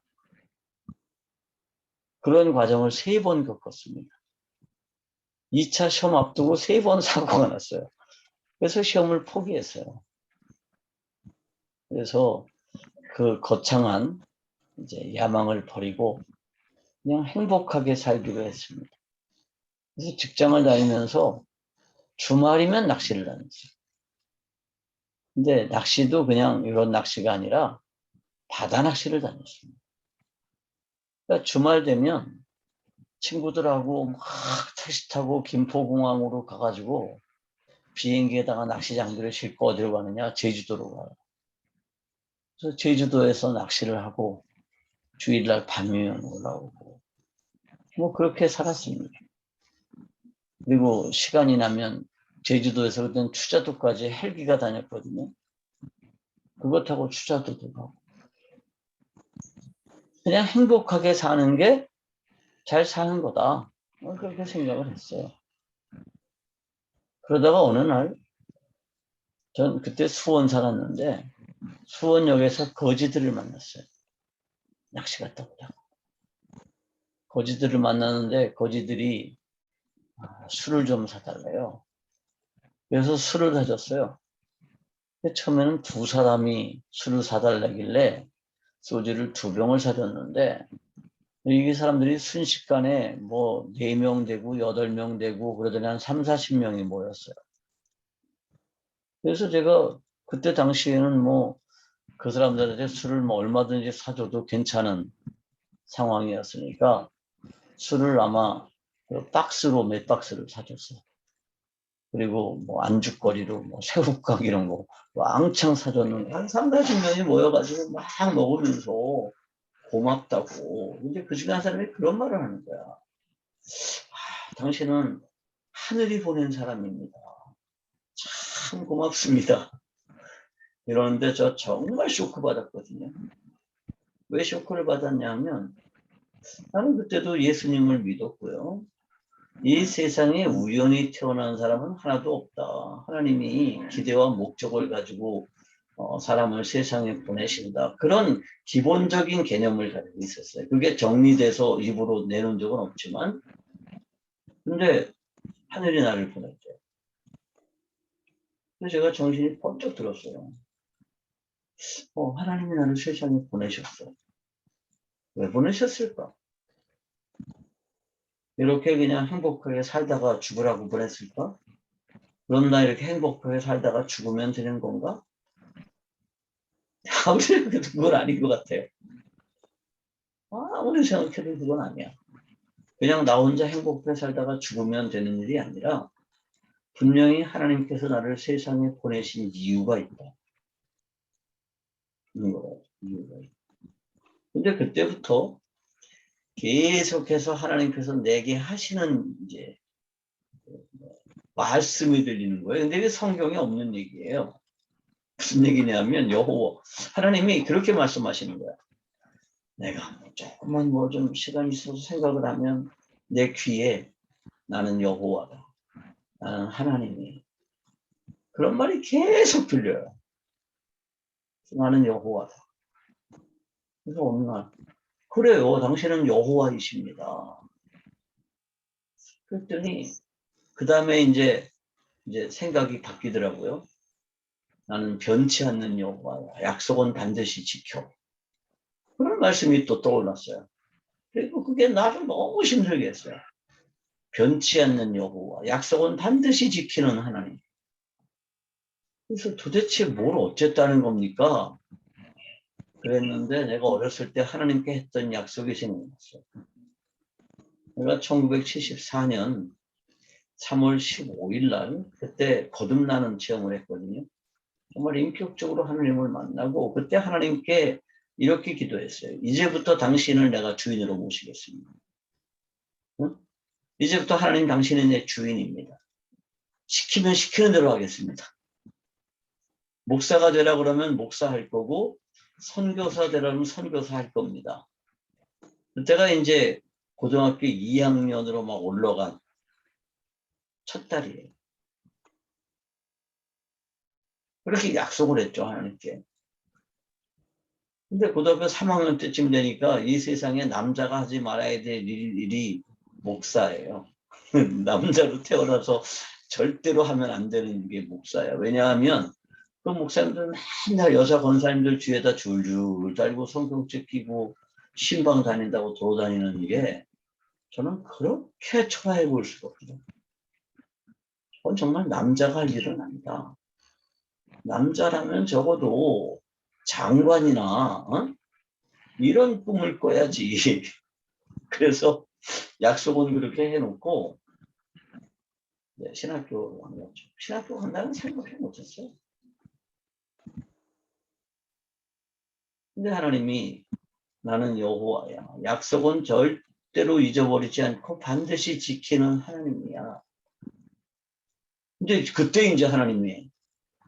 그런 과정을 3번 겪었습니다. 2차 시험 앞두고 3번 사고가 났어요. 그래서 시험을 포기했어요. 그래서 그 거창한 이제 야망을 버리고 그냥 행복하게 살기로 했습니다. 그래서 직장을 다니면서 주말이면 낚시를 다녔어요. 근데 낚시도 그냥 이런 낚시가 아니라 바다 낚시를 다녔습니다. 그러니까 주말 되면 친구들하고 막 택시 타고 김포공항으로 가가지고 비행기에다가 낚시 장비를 싣고 어디로 가느냐? 제주도로 가요. 그래서 제주도에서 낚시를 하고 주일날 밤이면 올라오고 뭐 그렇게 살았습니다. 그리고 시간이 나면 제주도에서 그땐 추자도까지 헬기가 다녔거든요. 그거 타고 추자도도 가고 그냥 행복하게 사는 게 잘 사는 거다. 그렇게 생각을 했어요. 그러다가 어느 날 전 그때 수원 살았는데 수원역에서 거지들을 만났어요. 낚시 갔다 오다가. 거지들을 만나는데 거지들이 술을 좀 사달래요. 그래서 술을 사줬어요. 처음에는 2사람이 술을 사달라길래 소주를 2병을 사줬는데 이게 사람들이 순식간에 뭐 4명 되고 8명 되고 그러더니 한 3, 40명이 모였어요. 그래서 제가 그때 당시에는 뭐 그 사람들한테 술을 뭐 얼마든지 사줘도 괜찮은 상황이었으니까 술을 아마 박스로 몇 박스를 사줬어요. 그리고 뭐 안주거리로 뭐 새우깡 이런 거 왕창 사줬는데 한 3, 40명이 모여가지고 막 먹으면서 고맙다고. 근데 그 중에 한 사람이 그런 말을 하는 거야. 당신은 하늘이 보낸 사람입니다. 참 고맙습니다. 이러는데 저 정말 쇼크 받았거든요. 왜 쇼크를 받았냐면 나는 그때도 예수님을 믿었고요. 이 세상에 우연히 태어난 사람은 하나도 없다. 하나님이 기대와 목적을 가지고 사람을 세상에 보내신다. 그런 기본적인 개념을 가지고 있었어요. 그게 정리돼서 입으로 내놓은 적은 없지만 근데 하늘이 나를 보냈죠. 그래서 제가 정신이 번쩍 들었어요. 하나님이 나를 세상에 보내셨어. 왜 보내셨을까? 이렇게 그냥 행복하게 살다가 죽으라고 보냈을까? 그럼 나 이렇게 행복하게 살다가 죽으면 되는 건가? 아무리 생각해도 그건 아닌 것 같아요. 아무리 생각해도 그건 아니야. 그냥 나 혼자 행복하게 살다가 죽으면 되는 일이 아니라 분명히 하나님께서 나를 세상에 보내신 이유가 있다. 이유가 있다. 근데 그때부터 계속해서 하나님께서 내게 하시는 이제 말씀이 들리는 거예요. 근데 이게 성경에 없는 얘기예요. 무슨 얘기냐면 여호와 하나님이 그렇게 말씀하시는 거야. 내가 조금만 뭐 좀 시간이 있어서 생각을 하면 내 귀에 나는 여호와다. 나는 하나님이 그런 말이 계속 들려요. 나는 여호와다. 그래서 어느 날 그래요. 당신은 여호와이십니다. 그랬더니 그 다음에 이제 생각이 바뀌더라고요. 나는 변치 않는 여호와야. 약속은 반드시 지켜. 그런 말씀이 또 떠올랐어요. 그리고 그게 나를 너무 힘들게 했어요. 변치 않는 여호와, 약속은 반드시 지키는 하나님. 그래서 도대체 뭘 어쨌다는 겁니까? 그랬는데 내가 어렸을 때 하나님께 했던 약속이 생각났어요. 내가 1974년 3월 15일 날 그때 거듭나는 체험을 했거든요. 정말 인격적으로 하나님을 만나고 그때 하나님께 이렇게 기도했어요. 이제부터 당신을 내가 주인으로 모시겠습니다. 응? 이제부터 하나님 당신이 내 주인입니다. 시키면 시키는 대로 하겠습니다. 목사가 되라 그러면 목사할 거고 선교사 되라면 선교사 할 겁니다. 그때가 이제 고등학교 2학년으로 막 올라간 첫 달이에요. 그렇게 약속을 했죠, 하나님께. 근데 고등학교 3학년 때쯤 되니까 이 세상에 남자가 하지 말아야 될 일이 목사예요. 남자로 태어나서 절대로 하면 안 되는 게 목사예요. 왜냐하면 그 목사님들은 맨날 여자 권사님들 뒤에다 줄줄 달고 성경책 끼고 신방 다닌다고 돌아다니는 게 저는 그렇게 초라해 보일 수가 없거든요. 그건 정말 남자가 할 일은 아니다. 남자라면 적어도 장관이나 이런 꿈을 꿔야지. 그래서 약속은 그렇게 해놓고 신학교 안 갔죠. 신학교 간다는 생각을 못했어요. 근데 하나님이 나는 여호와야. 약속은 절대로 잊어버리지 않고 반드시 지키는 하나님이야. 근데 그때 이제 하나님의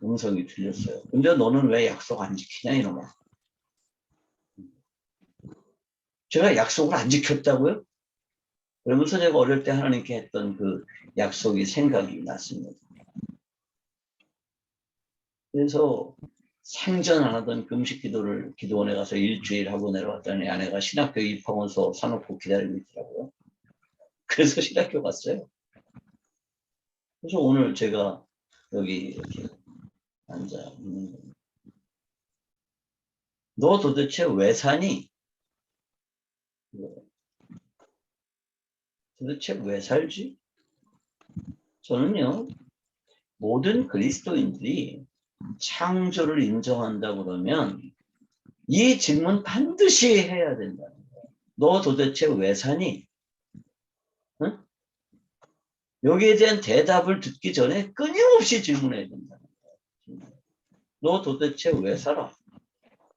음성이 들렸어요. 근데 너는 왜 약속 안 지키냐 이놈아. 제가 약속을 안 지켰다고요? 그러면서 제가 어릴 때 하나님께 했던 그 약속이 생각이 났습니다. 그래서 생전 안 하던 금식 기도를 기도원에 가서 일주일 하고 내려왔더니 아내가 신학교 입학원서 사놓고 기다리고 있더라고요. 그래서 신학교 갔어요. 그래서 오늘 제가 여기 이렇게 앉아 있는 겁니다. 너 도대체 왜 사니? 도대체 왜 살지? 저는요, 모든 그리스도인들이 창조를 인정한다 그러면 이 질문 반드시 해야 된다는 거예요. 너 도대체 왜 사니? 응? 여기에 대한 대답을 듣기 전에 끊임없이 질문해야 된다는 거예요. 너 도대체 왜 살아?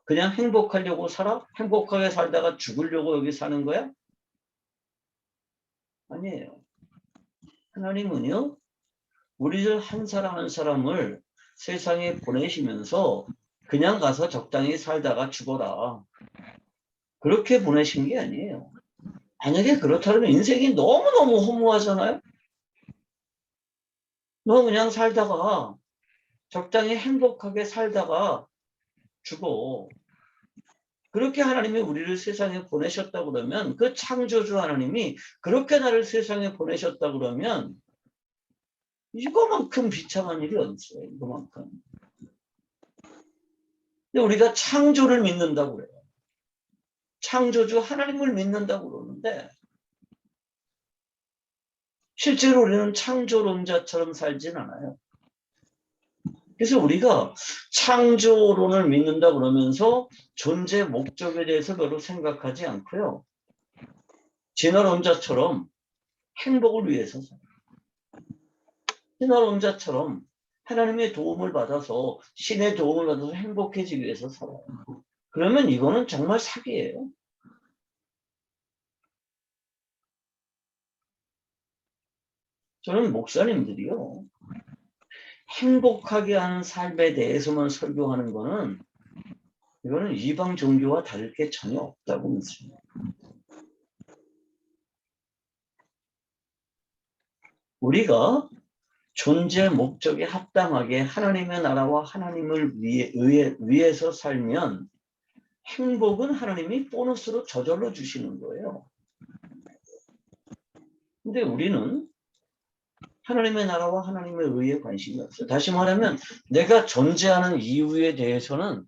그냥 행복하려고 살아? 행복하게 살다가 죽으려고 여기 사는 거야? 아니에요. 하나님은요, 우리들 한 사람 한 사람을 세상에 보내시면서 그냥 가서 적당히 살다가 죽어라. 그렇게 보내신 게 아니에요. 만약에 그렇다면 인생이 너무너무 허무하잖아요? 너 그냥 살다가 적당히 행복하게 살다가 죽어. 그렇게 하나님이 우리를 세상에 보내셨다 그러면 그 창조주 하나님이 그렇게 나를 세상에 보내셨다 그러면 이거만큼 비참한 일이 어디 있어요? 이거만큼. 근데 우리가 창조를 믿는다고 그래요. 창조주 하나님을 믿는다고 그러는데 실제로 우리는 창조론자처럼 살진 않아요. 그래서 우리가 창조론을 믿는다 그러면서 존재 목적에 대해서 별로 생각하지 않고요. 진화론자처럼 행복을 위해서 살아요. 진화론자처럼 하나님의 도움을 받아서 신의 도움을 받아서 행복해지기 위해서 살아요. 그러면 이거는 정말 사기예요. 저는 목사님들이요. 행복하게 하는 삶에 대해서만 설교하는 거는 이거는 이방 종교와 다를 게 전혀 없다고 믿습니다. 우리가 존재 목적에 합당하게 하나님의 나라와 하나님을 위해서 살면 행복은 하나님이 보너스로 저절로 주시는 거예요. 근데 우리는 하나님의 나라와 하나님의 의에 관심이 없어요. 다시 말하면 내가 존재하는 이유에 대해서는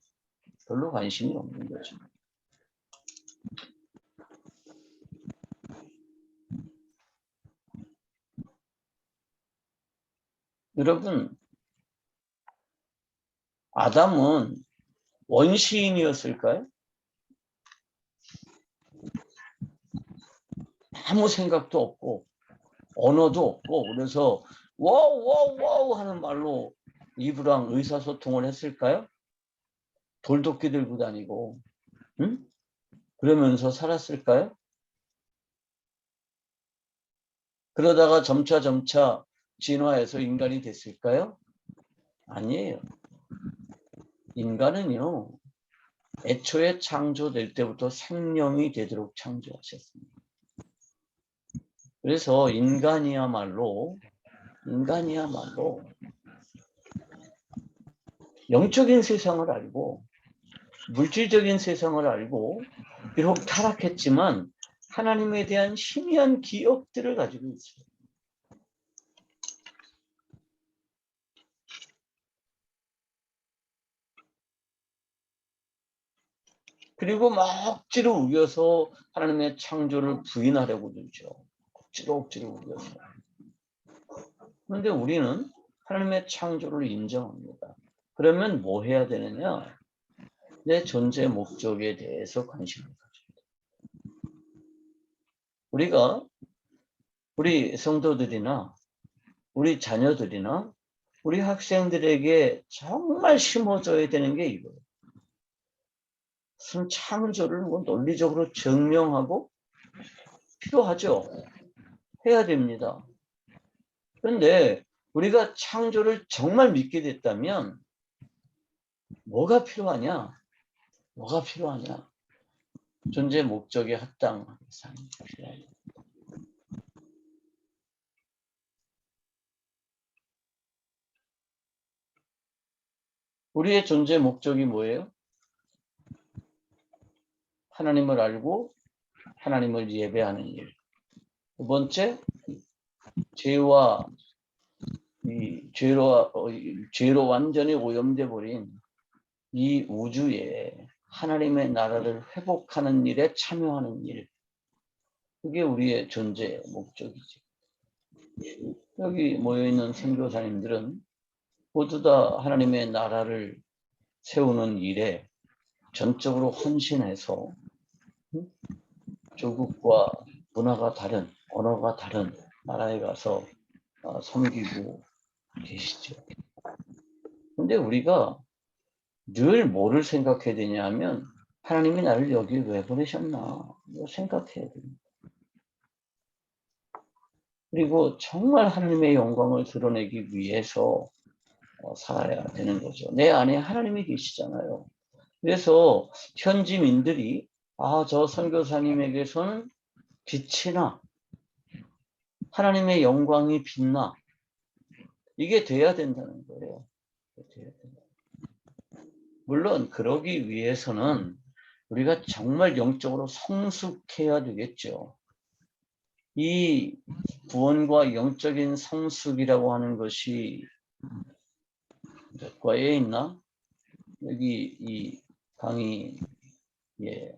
별로 관심이 없는 거죠. 여러분, 아담은 원시인이었을까요? 아무 생각도 없고 언어도 없고 그래서 와우 와우 와우 하는 말로 이브랑 의사소통을 했을까요? 돌도끼 들고 다니고 응? 그러면서 살았을까요? 그러다가 점차 진화해서 인간이 됐을까요? 아니에요. 인간은요, 애초에 창조될 때부터 생명이 되도록 창조하셨습니다. 그래서 인간이야말로 영적인 세상을 알고 물질적인 세상을 알고 비록 타락했지만 하나님에 대한 희미한 기억들을 가지고 있어요. 그리고 막 억지로 우겨서 하나님의 창조를 부인하려고 들죠. 억지로 우겨서. 그런데 우리는 하나님의 창조를 인정합니다. 그러면 뭐 해야 되느냐? 내 존재 목적에 대해서 관심을 가져야 돼요. 우리 성도들이나 우리 자녀들이나 우리 학생들에게 정말 심어줘야 되는 게 이거예요. 무슨 창조를 뭐 논리적으로 증명하고 필요하죠. 해야 됩니다. 그런데 우리가 창조를 정말 믿게 됐다면 뭐가 필요하냐? 존재 목적에 합당한 삶이 필요해요. 우리의 존재 목적이 뭐예요? 하나님을 알고 하나님을 예배하는 일. 두 번째, 죄로 완전히 오염돼 버린 이 우주에 하나님의 나라를 회복하는 일에 참여하는 일. 그게 우리의 존재 목적이지. 여기 모여있는 선교사님들은 모두 다 하나님의 나라를 세우는 일에 전적으로 헌신해서 조국과 문화가 다른, 언어가 다른 나라에 가서 섬기고 계시죠. 근데 우리가 늘 뭐를 생각해야 되냐 하면 하나님이 나를 여기 왜 보내셨나 이거 생각해야 됩니다. 그리고 정말 하나님의 영광을 드러내기 위해서 살아야 되는 거죠. 내 안에 하나님이 계시잖아요. 그래서 현지민들이 저 선교사님에게서는 빛이 나 하나님의 영광이 빛나 이게 돼야 된다는 거예요. 물론 그러기 위해서는 우리가 정말 영적으로 성숙해야 되겠죠. 이 구원과 영적인 성숙이라고 하는 것이 몇 과에 있나? 여기 이 강의의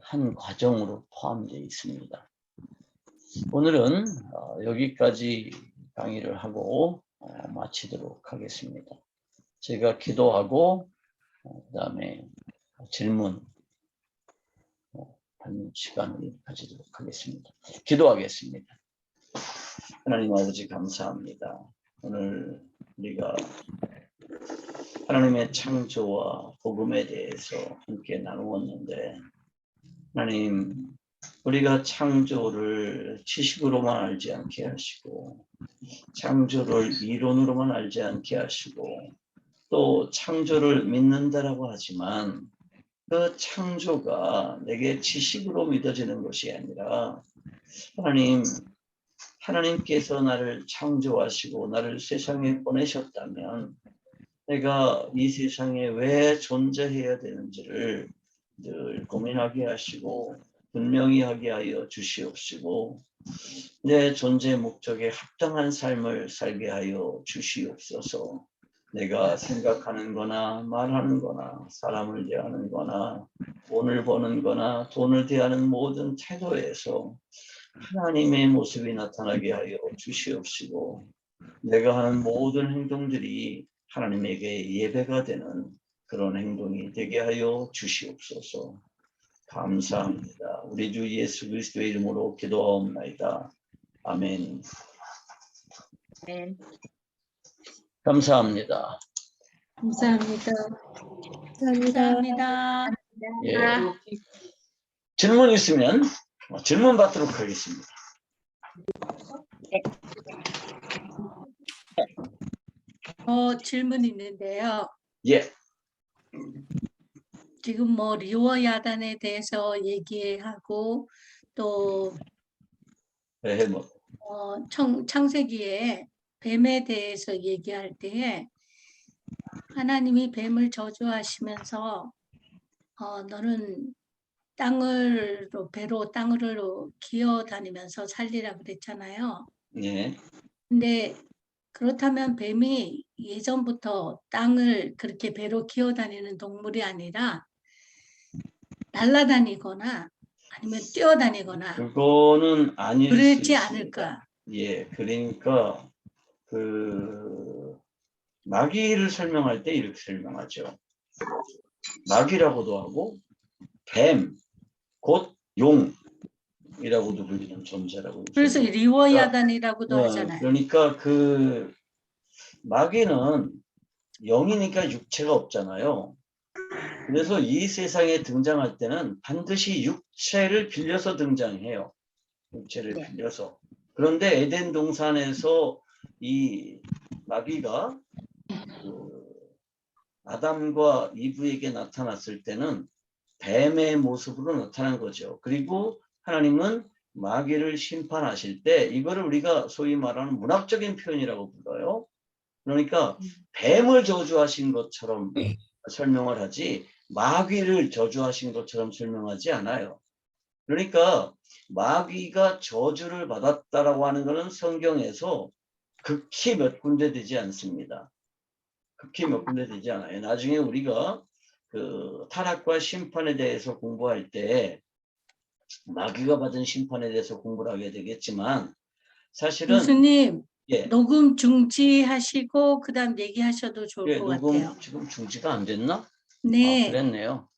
한 과정으로 포함되어 있습니다. 오늘은 여기까지 강의를 하고 마치도록 하겠습니다. 제가 기도하고 그 다음에 질문 받는 시간을 가지도록 하겠습니다. 기도하겠습니다. 하나님 아버지 감사합니다. 오늘 우리가 하나님의 창조와 복음에 대해서 함께 나누었는데 하나님 우리가 창조를 지식으로만 알지 않게 하시고 창조를 이론으로만 알지 않게 하시고 또 창조를 믿는다라고 하지만 그 창조가 내게 지식으로 믿어지는 것이 아니라 하나님께서 나를 창조하시고 나를 세상에 보내셨다면 내가 이 세상에 왜 존재해야 되는지를 늘 고민하게 하시고 분명히 하게 하여 주시옵시고 내 존재 목적에 합당한 삶을 살게 하여 주시옵소서. 내가 생각하는 거나 말하는 거나 사람을 대하는 거나 돈을 버는 거나 돈을 대하는 모든 태도에서 하나님의 모습이 나타나게 하여 주시옵시고 내가 하는 모든 행동들이 하나님에게 예배가 되는 그런 행동이 되게 하여 주시옵소서. 감사합니다. 우리 주 예수 그리스도의 이름으로 기도하옵나이다. 아멘. 네. 감사합니다. 감사합니다. 감사합니다. 예. 질문 있으면 질문 받도록 하겠습니다. 질문 있는데요. 예. 지금 뭐 리워 야단에 대해서 얘기하고 또 네, 뭐. 창세기에 뱀에 대해서 얘기할 때에 하나님이 뱀을 저주하시면서 너는 배로 땅으로 기어다니면서 살리라 그랬잖아요. 예. 근데 그렇다면 뱀이 예전부터 땅을 그렇게 배로 기어다니는 동물이 아니라 날아다니거나 아니면 뛰어다니거나 그거는 아닐 수 그렇지 있습니다. 않을까? 예, 그러니까 그 마귀를 설명할 때 이렇게 설명하죠. 마귀라고도 하고 뱀, 곧 용이라고도 불리는 존재라고. 그래서 리워야단이라고도 하잖아요. 그러니까 그 마귀는 영이니까 육체가 없잖아요. 그래서 이 세상에 등장할 때는 반드시 육체를 빌려서 등장해요. 육체를 네. 빌려서. 그런데 에덴 동산에서 이 마귀가 그 아담과 이브에게 나타났을 때는 뱀의 모습으로 나타난 거죠. 그리고 하나님은 마귀를 심판하실 때 이거를 우리가 소위 말하는 문학적인 표현이라고 불러요. 그러니까 뱀을 저주하신 것처럼 설명을 하지 마귀를 저주하신 것처럼 설명하지 않아요. 그러니까 마귀가 저주를 받았다라고 하는 것은 성경에서 극히 몇 군데 되지 않습니다. 극히 몇 군데 되지 않아요. 나중에 우리가 그 타락과 심판에 대해서 공부할 때 마귀가 받은 심판에 대해서 공부를 하게 되겠지만 사실은 교수님 예, 녹음 중지하시고 그다음 얘기하셔도 좋을 것 녹음 같아요. 지금 중지가 안 됐나? 네. 그랬네요.